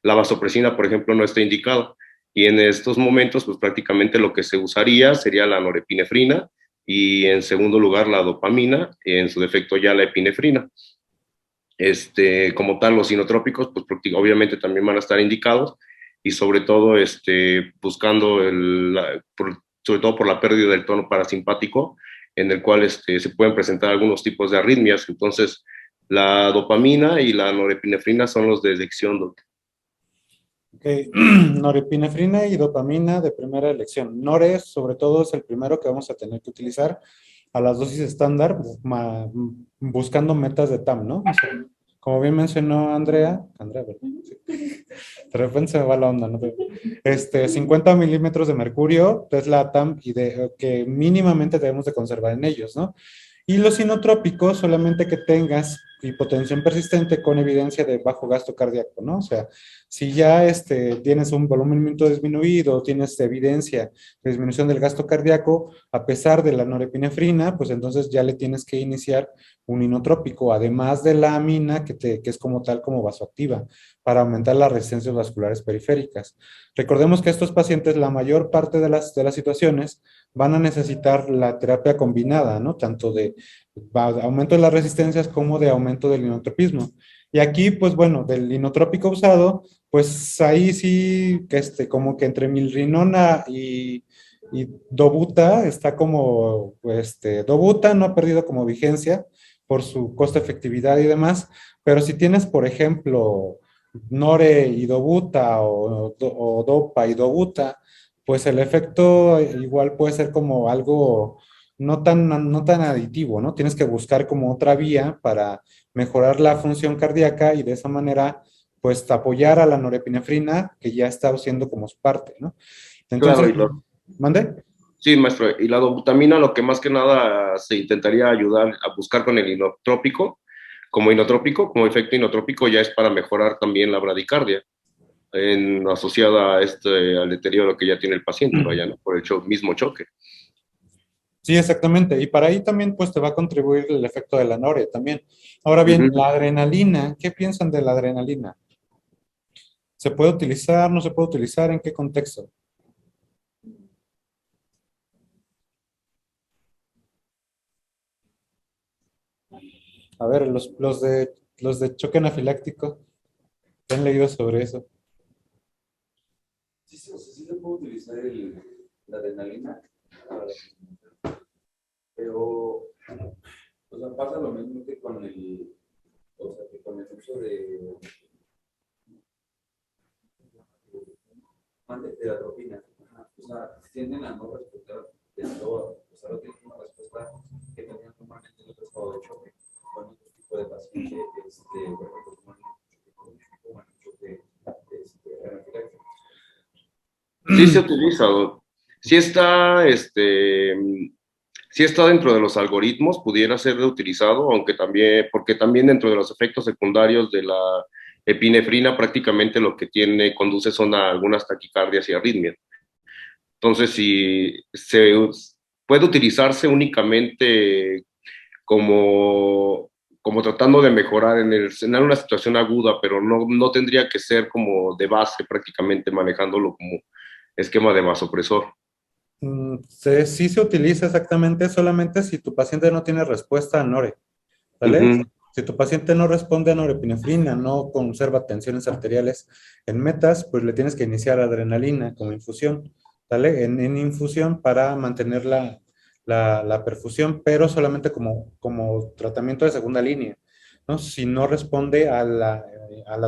[SPEAKER 13] la vasopresina, por ejemplo, no está indicada. Y en estos momentos, pues prácticamente lo que se usaría sería la norepinefrina y en segundo lugar la dopamina, y en su defecto ya la epinefrina. Como tal, los sinotrópicos, pues obviamente también van a estar indicados y sobre todo buscando sobre todo por la pérdida del tono parasimpático, en el cual se pueden presentar algunos tipos de arritmias. Entonces, la dopamina y la norepinefrina son los de elección, doctor.
[SPEAKER 1] Okay. Norepinefrina y dopamina de primera elección. Nore, sobre todo, es el primero que vamos a tener que utilizar a las dosis estándar, buscando metas de TAM, ¿no? O sea, como bien mencionó Andrea, ¿verdad? Sí. De repente se me va la onda, ¿no? 50 milímetros de mercurio es la TAM y que mínimamente debemos de conservar en ellos, ¿no? Y los sinotrópicos, solamente que tengas hipotensión persistente con evidencia de bajo gasto cardíaco, ¿no? O sea, si ya tienes un volumen disminuido, tienes evidencia de disminución del gasto cardíaco, a pesar de la norepinefrina, pues entonces ya le tienes que iniciar un inotrópico, además de la amina, que es como tal como vasoactiva, para aumentar las resistencias vasculares periféricas. Recordemos que estos pacientes, la mayor parte de las situaciones, van a necesitar la terapia combinada, ¿no? Tanto de aumento de las resistencias como de aumento del inotropismo. Y aquí, pues bueno, del inotrópico usado, pues ahí sí, que como que entre milrinona y dobuta está como, dobuta no ha perdido como vigencia por su costo-efectividad y demás, pero si tienes, por ejemplo, Nore y dobuta o dopa y dobuta, pues el efecto igual puede ser como algo no tan aditivo, ¿no? Tienes que buscar como otra vía para mejorar la función cardíaca y de esa manera, pues apoyar a la norepinefrina que ya está siendo como su parte, ¿no?
[SPEAKER 13] Claro,
[SPEAKER 1] Entonces, ¿mande?
[SPEAKER 13] sí, maestro, y la dobutamina lo que más que nada se intentaría ayudar a buscar con el inotrópico, como efecto inotrópico, ya es para mejorar también la bradicardia, asociada a al deterioro que ya tiene el paciente, vaya, ¿no? Por el mismo choque.
[SPEAKER 1] Sí, exactamente. Y para ahí también, pues, te va a contribuir el efecto de la nore también. Ahora bien, la adrenalina, ¿qué piensan de la adrenalina? ¿Se puede utilizar? ¿No se puede utilizar? ¿En qué contexto? A ver, los de choque anafiláctico, ¿qué han leído sobre eso?
[SPEAKER 12] Sí, sí se puede utilizar la adrenalina, pero, o sea, pasa lo mismo que con con el uso de la tropina. O sea, tienden a no respetar del todo, o sea, no tienen una respuesta que tenían normalmente en otro estado de choque, con otro tipo de paciente, por ejemplo, como el choque anafiláctico.
[SPEAKER 13] Sí se utiliza, sí está, sí está dentro de los algoritmos, pudiera ser utilizado, aunque también, porque también dentro de los efectos secundarios de la epinefrina prácticamente lo que conduce son a algunas taquicardias y arritmias. Entonces, si puede utilizarse únicamente como tratando de mejorar en una situación aguda, pero no tendría que ser como de base prácticamente manejándolo como esquema de vasopresor.
[SPEAKER 1] Sí se utiliza exactamente solamente si tu paciente no tiene respuesta a nore, ¿vale? Si tu paciente no responde a norepinefrina, no conserva tensiones arteriales en metas, pues le tienes que iniciar adrenalina como infusión, ¿vale? En infusión para mantener la perfusión, pero solamente como tratamiento de segunda línea, ¿no? Si no responde a la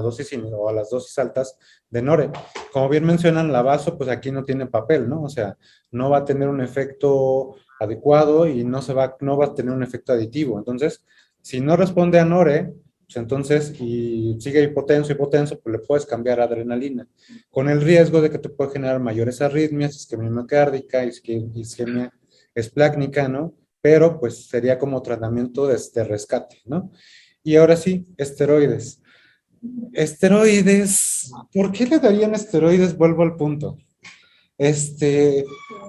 [SPEAKER 1] dosis o a las dosis altas de nore. Como bien mencionan, la vaso, pues aquí no tiene papel, ¿no? O sea, no va a tener un efecto adecuado y no va a tener un efecto aditivo. Entonces, si no responde a nore, pues entonces, y sigue hipotenso, pues le puedes cambiar a adrenalina, con el riesgo de que te puede generar mayores arritmias, isquemia miocárdica, isquemia esplácnica, ¿no? Pero pues sería como tratamiento de rescate, ¿no? Y ahora sí, esteroides. Esteroides, ¿por qué le darían esteroides? Vuelvo al punto.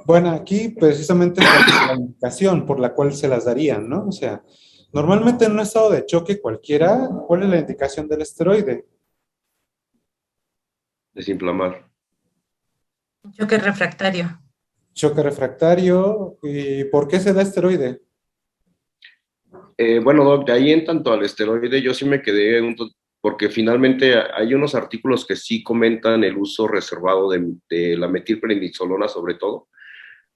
[SPEAKER 1] Bueno, aquí precisamente es la indicación por la cual se las darían, ¿no? O sea, normalmente en un estado de choque cualquiera, ¿cuál es la indicación del esteroide?
[SPEAKER 13] Desinflamar.
[SPEAKER 4] Choque refractario.
[SPEAKER 1] Choque refractario. ¿Y por qué se da esteroide?
[SPEAKER 13] Bueno, Doc, de ahí en tanto al esteroide, yo sí me quedé, porque finalmente hay unos artículos que sí comentan el uso reservado de la metilprednisolona sobre todo,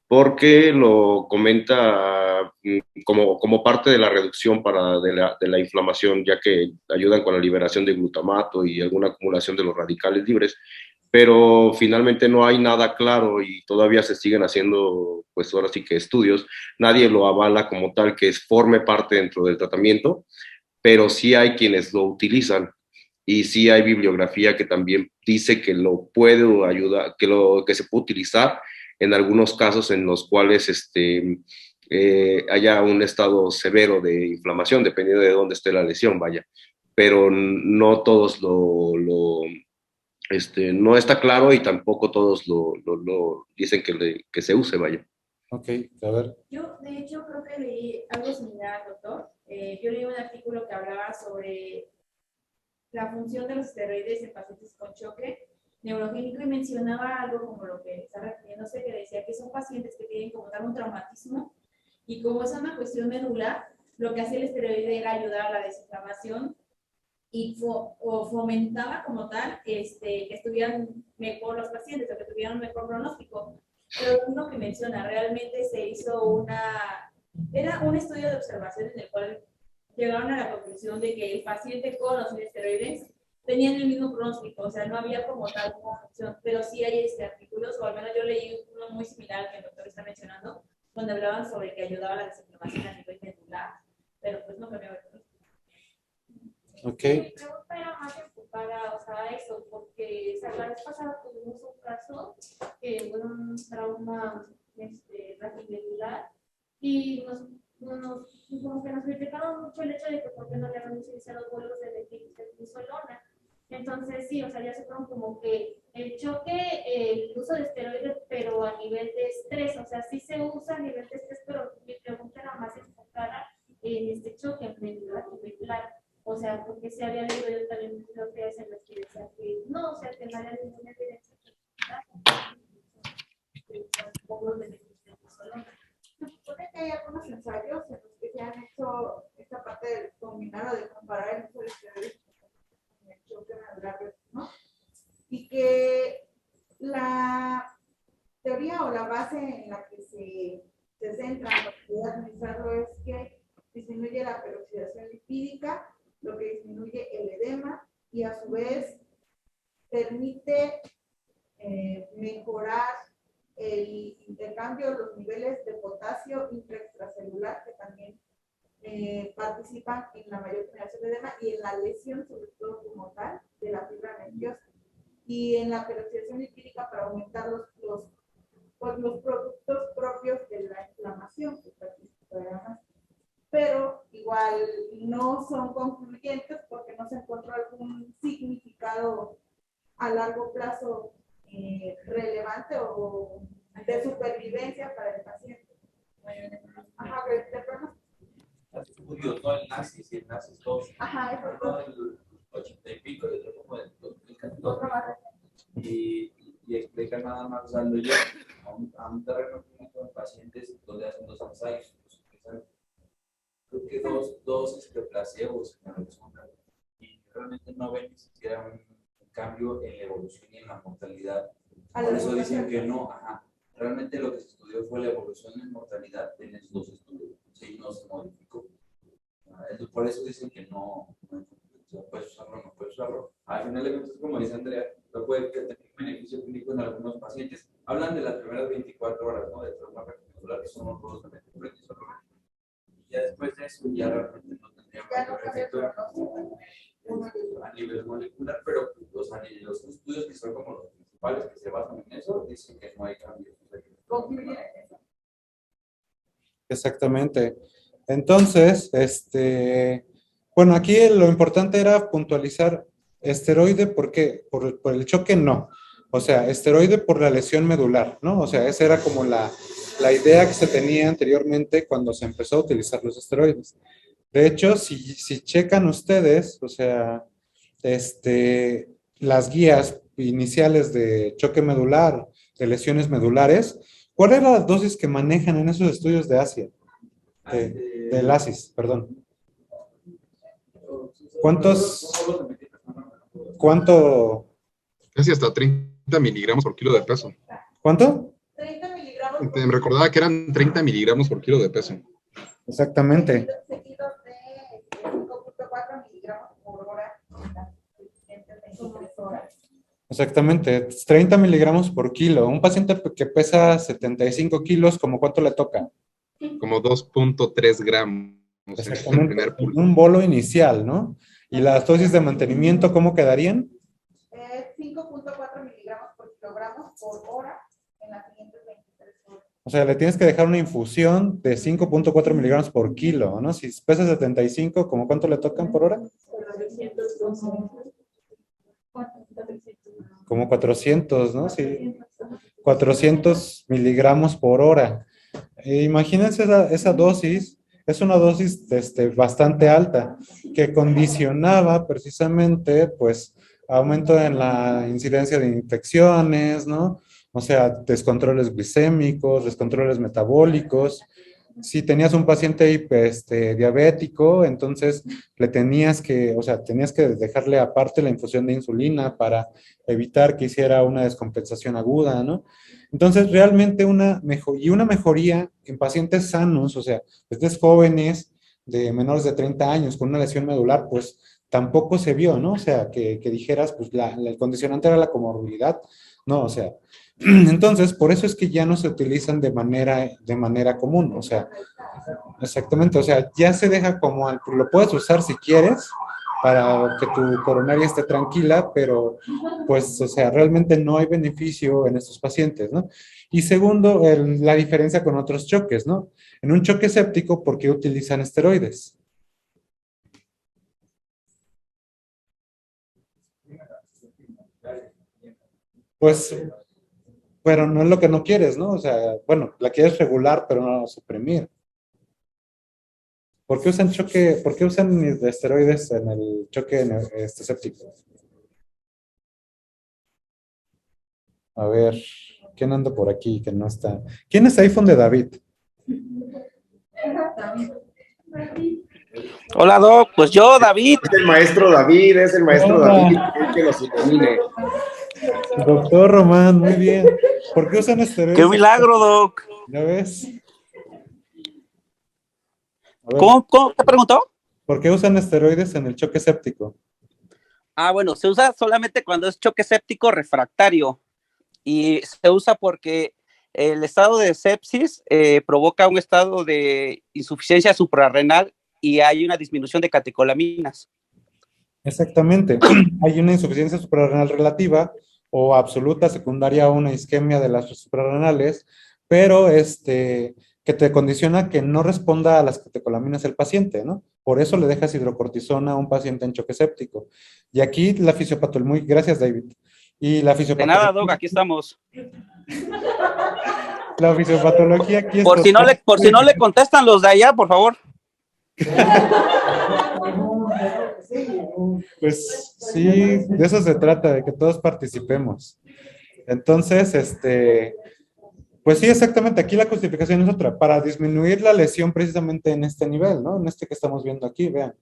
[SPEAKER 13] porque lo comenta como parte de la reducción de la inflamación, ya que ayudan con la liberación de glutamato y alguna acumulación de los radicales libres, pero finalmente no hay nada claro y todavía se siguen haciendo, pues ahora sí que estudios, nadie lo avala como tal que forme parte dentro del tratamiento, pero sí hay quienes lo utilizan y sí hay bibliografía que también dice que lo puede ayudar, que se puede utilizar en algunos casos en los cuales haya un estado severo de inflamación, dependiendo de dónde esté la lesión, vaya. Pero no todos no está claro y tampoco todos lo dicen que se use, vaya.
[SPEAKER 1] Ok, a ver.
[SPEAKER 2] Yo, de hecho, creo que leí algo similar, doctor. Yo leí un artículo que hablaba sobre la función de los esteroides en pacientes con choque neurogénico y mencionaba algo como lo que está refiriéndose, que decía que son pacientes que tienen como tal un traumatismo y como es una cuestión medular, lo que hacía el esteroide era ayudar a la desinflamación
[SPEAKER 6] y o fomentaba como tal que estuvieran mejor los pacientes o que tuvieran un mejor pronóstico. Pero uno que menciona, realmente se hizo era un estudio de observación en el cual llegaron a la conclusión de que el paciente con los esteroides tenían el mismo pronóstico, o sea, no había como tal una función, pero sí hay artículos, o al menos yo leí uno muy similar que el doctor está mencionando, donde hablaban sobre que ayudaba a la desinflamación a nivel medular, pero pues no cambiaba el pronóstico.
[SPEAKER 1] Ok.
[SPEAKER 6] Mi pregunta era más enfocada, o sea, a eso, porque la vez pasada tuvimos un caso que fue un trauma raquimedular y como que nos criticaron mucho el hecho de que por qué no le habíamos utilizado vuelos de metilfenisolona. Entonces, sí, o sea, ya se fueron como que el choque, el uso de esteroides, pero a nivel de estrés, o sea, sí se usa a nivel de estrés, pero mi pregunta era más enfocada en este choque medular. O sea, porque se había leído yo también lo que hacen los que decían que no, o sea, que no había ninguna evidencia que los de metilfenisolona.
[SPEAKER 8] Se supone que hay algunos ensayos en los que se han hecho esta parte de combinar o de comparar el uso de esteroides con el choque medular, ¿no? Y que la teoría o la base en la que se centra para poder administrarlo es que disminuye la peroxidación lipídica, lo que disminuye el edema y a su vez permite mejorar el intercambio, los niveles de potasio intraextracelular que también participan en la mayor generación de edema y en la lesión, sobre todo como tal, de la fibra nerviosa. Y en la peroxidación lipídica para aumentar los productos propios de la inflamación que participa de la masa. Pero igual no son concluyentes porque no se encontró algún significado a largo plazo relevante o de supervivencia para el paciente. Ajá, pero de pronto.
[SPEAKER 12] Estudios, ¿no? El NACIS y el NACIS 2.
[SPEAKER 8] Ajá, eso
[SPEAKER 12] uno del 80 y pico y otro como del 2014. Y explican nada más usando yo a un terreno clínico en pacientes donde hacen 2 ensayos. Creo que dos placebos en la representación y realmente no ven ni siquiera un cambio en la evolución y en la mortalidad. Por eso dicen que no, realmente lo que se estudió fue la evolución en mortalidad en esos 2 estudios, sí, no se modificó. Por eso dicen que no puedes usarlo, no puedes usarlo. Al final de cuentas, como dice Andrea, no puede tener un beneficio clínico en algunos pacientes. Hablan de las primeras 24 horas, ¿no? De trauma raquimedular, que son los de metilfenisolona. Ya después de eso ya realmente no tendría mayor efecto a nivel molecular, pero los estudios que son como los principales que se basan en eso dicen que no hay cambios.
[SPEAKER 1] Exactamente. Entonces, bueno, aquí lo importante era puntualizar esteroide, ¿por qué? Por el choque no. O sea, esteroide por la lesión medular, ¿no? O sea, esa era como la idea que se tenía anteriormente cuando se empezó a utilizar los esteroides. De hecho, si checan ustedes, o sea, las guías iniciales de choque medular, de lesiones medulares, ¿cuál era la dosis que manejan en esos estudios de Asia? Del ASIS, perdón. ¿Cuánto?
[SPEAKER 14] Casi hasta 30 miligramos por kilo de peso.
[SPEAKER 1] ¿Cuánto?
[SPEAKER 8] 30 miligramos.
[SPEAKER 14] Me recordaba que eran 30 miligramos por kilo de peso.
[SPEAKER 1] Exactamente.
[SPEAKER 8] Seguidos de 5.4 miligramos por hora en 23 horas.
[SPEAKER 1] Exactamente, 30 miligramos por kilo. Un paciente que pesa 75 kilos, ¿cómo cuánto le toca?
[SPEAKER 14] Como 2.3 gramos.
[SPEAKER 1] Exactamente, un bolo inicial, ¿no? ¿Y las dosis de mantenimiento cómo quedarían?
[SPEAKER 8] 5.4 miligramos por kilogramo por hora en las siguientes 23 horas.
[SPEAKER 1] O sea, le tienes que dejar una infusión de 5.4 miligramos por kilo, ¿no? Si pesa 75, ¿cómo cuánto le tocan por hora? Como 400, ¿no? Sí. 400 miligramos por hora. Imagínense esa dosis, es una dosis bastante alta, que condicionaba precisamente, pues, aumento en la incidencia de infecciones, ¿no? O sea, descontroles glicémicos, descontroles metabólicos. si tenías un paciente diabético, entonces le tenías que, o sea, tenías que dejarle aparte la infusión de insulina para evitar que hiciera una descompensación aguda, ¿no? Entonces, realmente una mejoría en pacientes sanos, o sea, desde jóvenes de menores de 30 años con una lesión medular, pues tampoco se vio, ¿no? O sea, que dijeras, pues el condicionante era la comorbilidad, no, o sea, entonces, por eso es que ya no se utilizan de manera común, o sea, exactamente, o sea, ya se deja como, lo puedes usar si quieres para que tu coronaria esté tranquila, pero pues, o sea, realmente no hay beneficio en estos pacientes, ¿no? Y segundo, la diferencia con otros choques, ¿no? En un choque séptico, ¿por qué utilizan esteroides? Pues, pero no es lo que no quieres, ¿no? O sea, bueno, la quieres regular, pero no suprimir. ¿Por qué usan esteroides en el choque séptico? A ver, ¿quién anda por aquí que no está? ¿Quién es iPhone de David?
[SPEAKER 16] Hola, Doc. Pues yo, David.
[SPEAKER 13] Es el maestro David,
[SPEAKER 1] Hola.
[SPEAKER 13] que nos ilumine.
[SPEAKER 1] Doctor Román, muy bien. ¿Por qué usan esteroides?
[SPEAKER 16] ¡Qué milagro, Doc!
[SPEAKER 1] ¿Ya ves?
[SPEAKER 16] ¿Cómo te preguntó?
[SPEAKER 1] ¿Por qué usan esteroides en el choque séptico?
[SPEAKER 16] Bueno, se usa solamente cuando es choque séptico refractario y se usa porque el estado de sepsis provoca un estado de insuficiencia suprarrenal y hay una disminución de catecolaminas.
[SPEAKER 1] Exactamente. Hay una insuficiencia suprarrenal relativa o absoluta secundaria a una isquemia de las suprarrenales, pero que te condiciona que no responda a las catecolaminas el paciente, ¿no? Por eso le dejas hidrocortisona a un paciente en choque séptico. Y aquí la fisiopatología, gracias David. Y la
[SPEAKER 16] De
[SPEAKER 1] fisiopatología.
[SPEAKER 16] nada, Doc, aquí estamos.
[SPEAKER 1] La fisiopatología aquí es.
[SPEAKER 16] Por si no le contestan los de allá, por favor.
[SPEAKER 1] Pues sí, de eso se trata, de que todos participemos. Entonces, pues sí, exactamente, aquí la justificación es otra, para disminuir la lesión precisamente en este nivel, ¿no? En este que estamos viendo aquí, vean.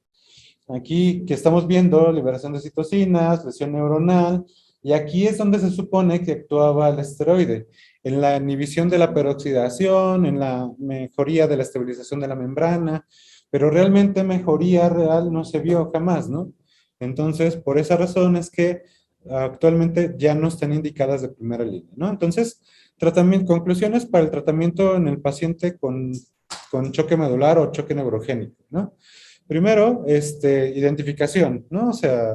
[SPEAKER 1] Aquí que estamos viendo liberación de citocinas, lesión neuronal, y aquí es donde se supone que actuaba el esteroide, en la inhibición de la peroxidación, en la mejoría de la estabilización de la membrana, pero realmente mejoría real no se vio jamás, ¿no? Entonces, por esa razón es que actualmente ya no están indicadas de primera línea, ¿no? Entonces, conclusiones para el tratamiento en el paciente con choque medular o choque neurogénico, ¿no? Primero, identificación, ¿no? O sea,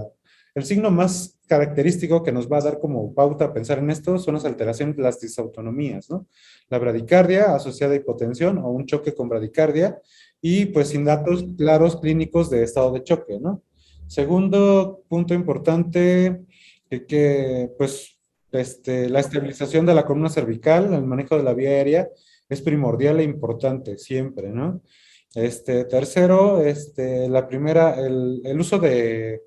[SPEAKER 1] el signo más característico que nos va a dar como pauta a pensar en esto son las alteraciones de las disautonomías, ¿no? La bradicardia asociada a hipotensión o un choque con bradicardia y pues sin datos claros clínicos de estado de choque, ¿no? Segundo punto importante, pues la estabilización de la columna cervical, el manejo de la vía aérea es primordial e importante siempre, ¿no? Tercero, el uso de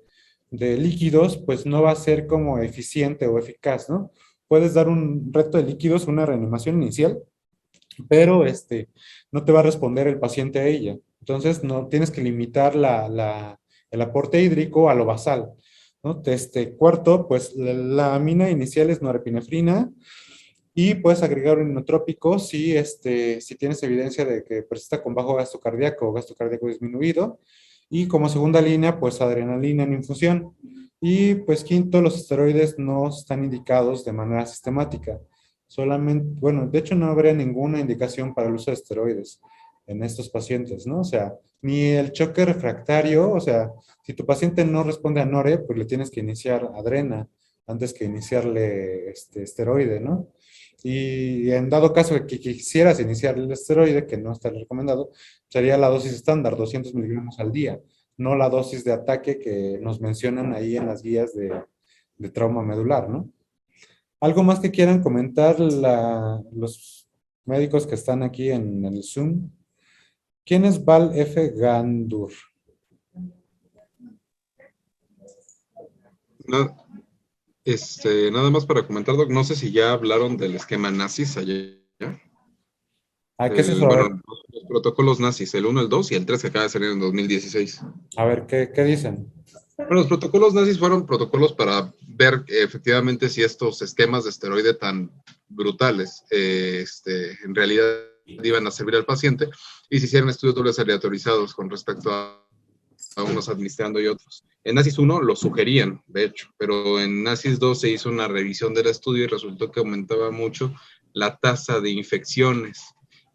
[SPEAKER 1] líquidos, pues no va a ser como eficiente o eficaz, ¿no? Puedes dar un reto de líquidos, una reanimación inicial, pero no te va a responder el paciente a ella. Entonces, no tienes que limitar el aporte hídrico a lo basal, ¿no? Cuarto, pues la amina inicial es norepinefrina y puedes agregar un inotrópico si tienes evidencia de que persista con bajo gasto cardíaco o gasto cardíaco disminuido. Y como segunda línea, pues adrenalina en infusión. Y pues quinto, los esteroides no están indicados de manera sistemática. Solamente, bueno, de hecho no habría ninguna indicación para el uso de esteroides en estos pacientes, ¿no? O sea, ni el choque refractario, o sea, si tu paciente no responde a Nore, pues le tienes que iniciar adrena antes que iniciarle esteroide, ¿no? Y en dado caso de que quisieras iniciar el esteroide, que no está recomendado, sería la dosis estándar, 200 miligramos al día, no la dosis de ataque que nos mencionan ahí en las guías de trauma medular, ¿no? ¿Algo más que quieran comentar los médicos que están aquí en el Zoom? ¿Quién es Val F. Gandur?
[SPEAKER 14] Nada más para comentar, Doc, no sé si ya hablaron del esquema nazis allá.
[SPEAKER 1] ¿A qué es eso?
[SPEAKER 14] Bueno, los protocolos nazis, el 1, el 2 y el 3 que acaba de salir en 2016.
[SPEAKER 1] A ver, ¿qué dicen?
[SPEAKER 14] Bueno, los protocolos nazis fueron protocolos para ver efectivamente si estos esquemas de esteroide tan brutales en realidad iban a servir al paciente y se hicieron estudios dobles aleatorizados con respecto a unos administrando y otros. En Nazis 1 lo sugerían, de hecho, pero en Nazis 2 se hizo una revisión del estudio y resultó que aumentaba mucho la tasa de infecciones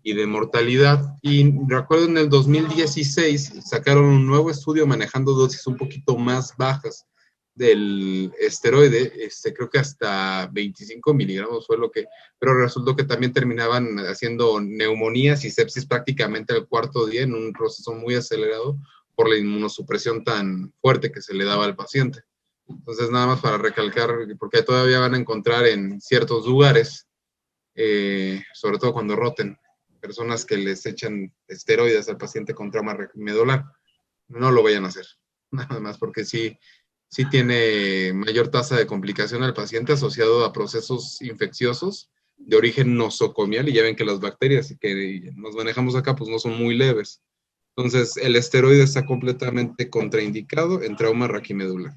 [SPEAKER 14] y de mortalidad. Y recuerdo en el 2016 sacaron un nuevo estudio manejando dosis un poquito más bajas del esteroide, creo que hasta 25 miligramos fue lo que, pero resultó que también terminaban haciendo neumonías y sepsis prácticamente al cuarto día en un proceso muy acelerado por la inmunosupresión tan fuerte que se le daba al paciente. Entonces, nada más para recalcar, porque todavía van a encontrar en ciertos lugares, sobre todo cuando roten, personas que les echan esteroides al paciente con trauma medular. No lo vayan a hacer, nada más porque sí tiene mayor tasa de complicación al paciente asociado a procesos infecciosos de origen nosocomial, y ya ven que las bacterias que nos manejamos acá pues no son muy leves. Entonces, el esteroide está completamente contraindicado en trauma raquimedular.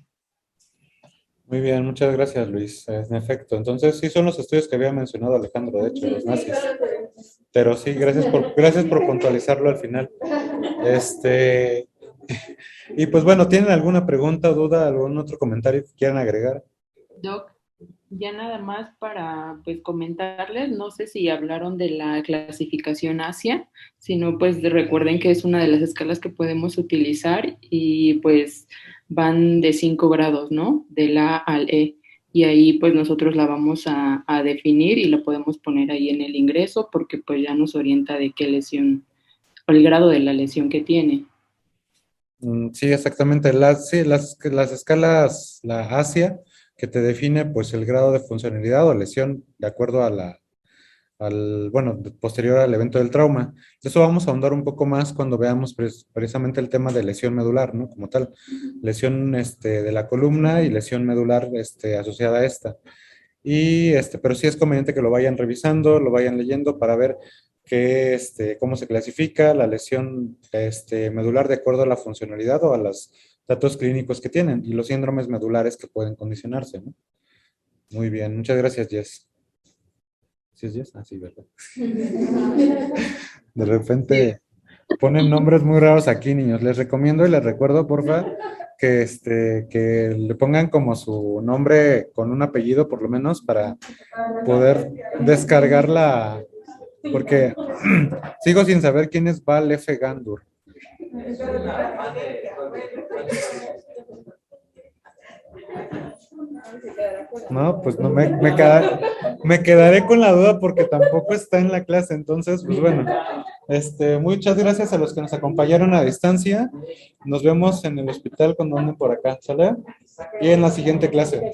[SPEAKER 1] Muy bien, muchas gracias, Luis. En efecto, entonces sí son los estudios que había mencionado Alejandro, de hecho, los nazis. Pero sí, gracias por puntualizarlo al final. Y pues bueno, ¿tienen alguna pregunta, duda, algún otro comentario que quieran agregar?
[SPEAKER 17] Doc, ya nada más para pues comentarles, no sé si hablaron de la clasificación Asia, sino pues recuerden que es una de las escalas que podemos utilizar y pues van de 5 grados, ¿no? Del A al E. Y ahí pues nosotros la vamos a definir y la podemos poner ahí en el ingreso porque pues ya nos orienta de qué lesión o el grado de la lesión que tiene.
[SPEAKER 1] Sí, exactamente. Las escalas, la ASIA, que te define pues el grado de funcionalidad o lesión de acuerdo a posterior al evento del trauma. De eso vamos a ahondar un poco más cuando veamos precisamente el tema de lesión medular, ¿no? Como tal, lesión de la columna y lesión medular asociada a esta. Pero sí es conveniente que lo vayan revisando, lo vayan leyendo para ver cómo se clasifica la lesión medular de acuerdo a la funcionalidad o a los datos clínicos que tienen y los síndromes medulares que pueden condicionarse, ¿no? Muy bien, muchas gracias, Jess. ¿Sí es Jess? Ah, sí, ¿verdad? De repente ponen nombres muy raros aquí, niños. Les recomiendo y les recuerdo, porfa, que le pongan como su nombre con un apellido, por lo menos, para poder descargarla. Porque sigo sin saber quién es Val F. Gandur. No, pues no me quedaré con la duda porque tampoco está en la clase. Entonces, pues bueno, muchas gracias a los que nos acompañaron a distancia. Nos vemos en el hospital cuando anden por acá, ¿sale? Y en la siguiente clase.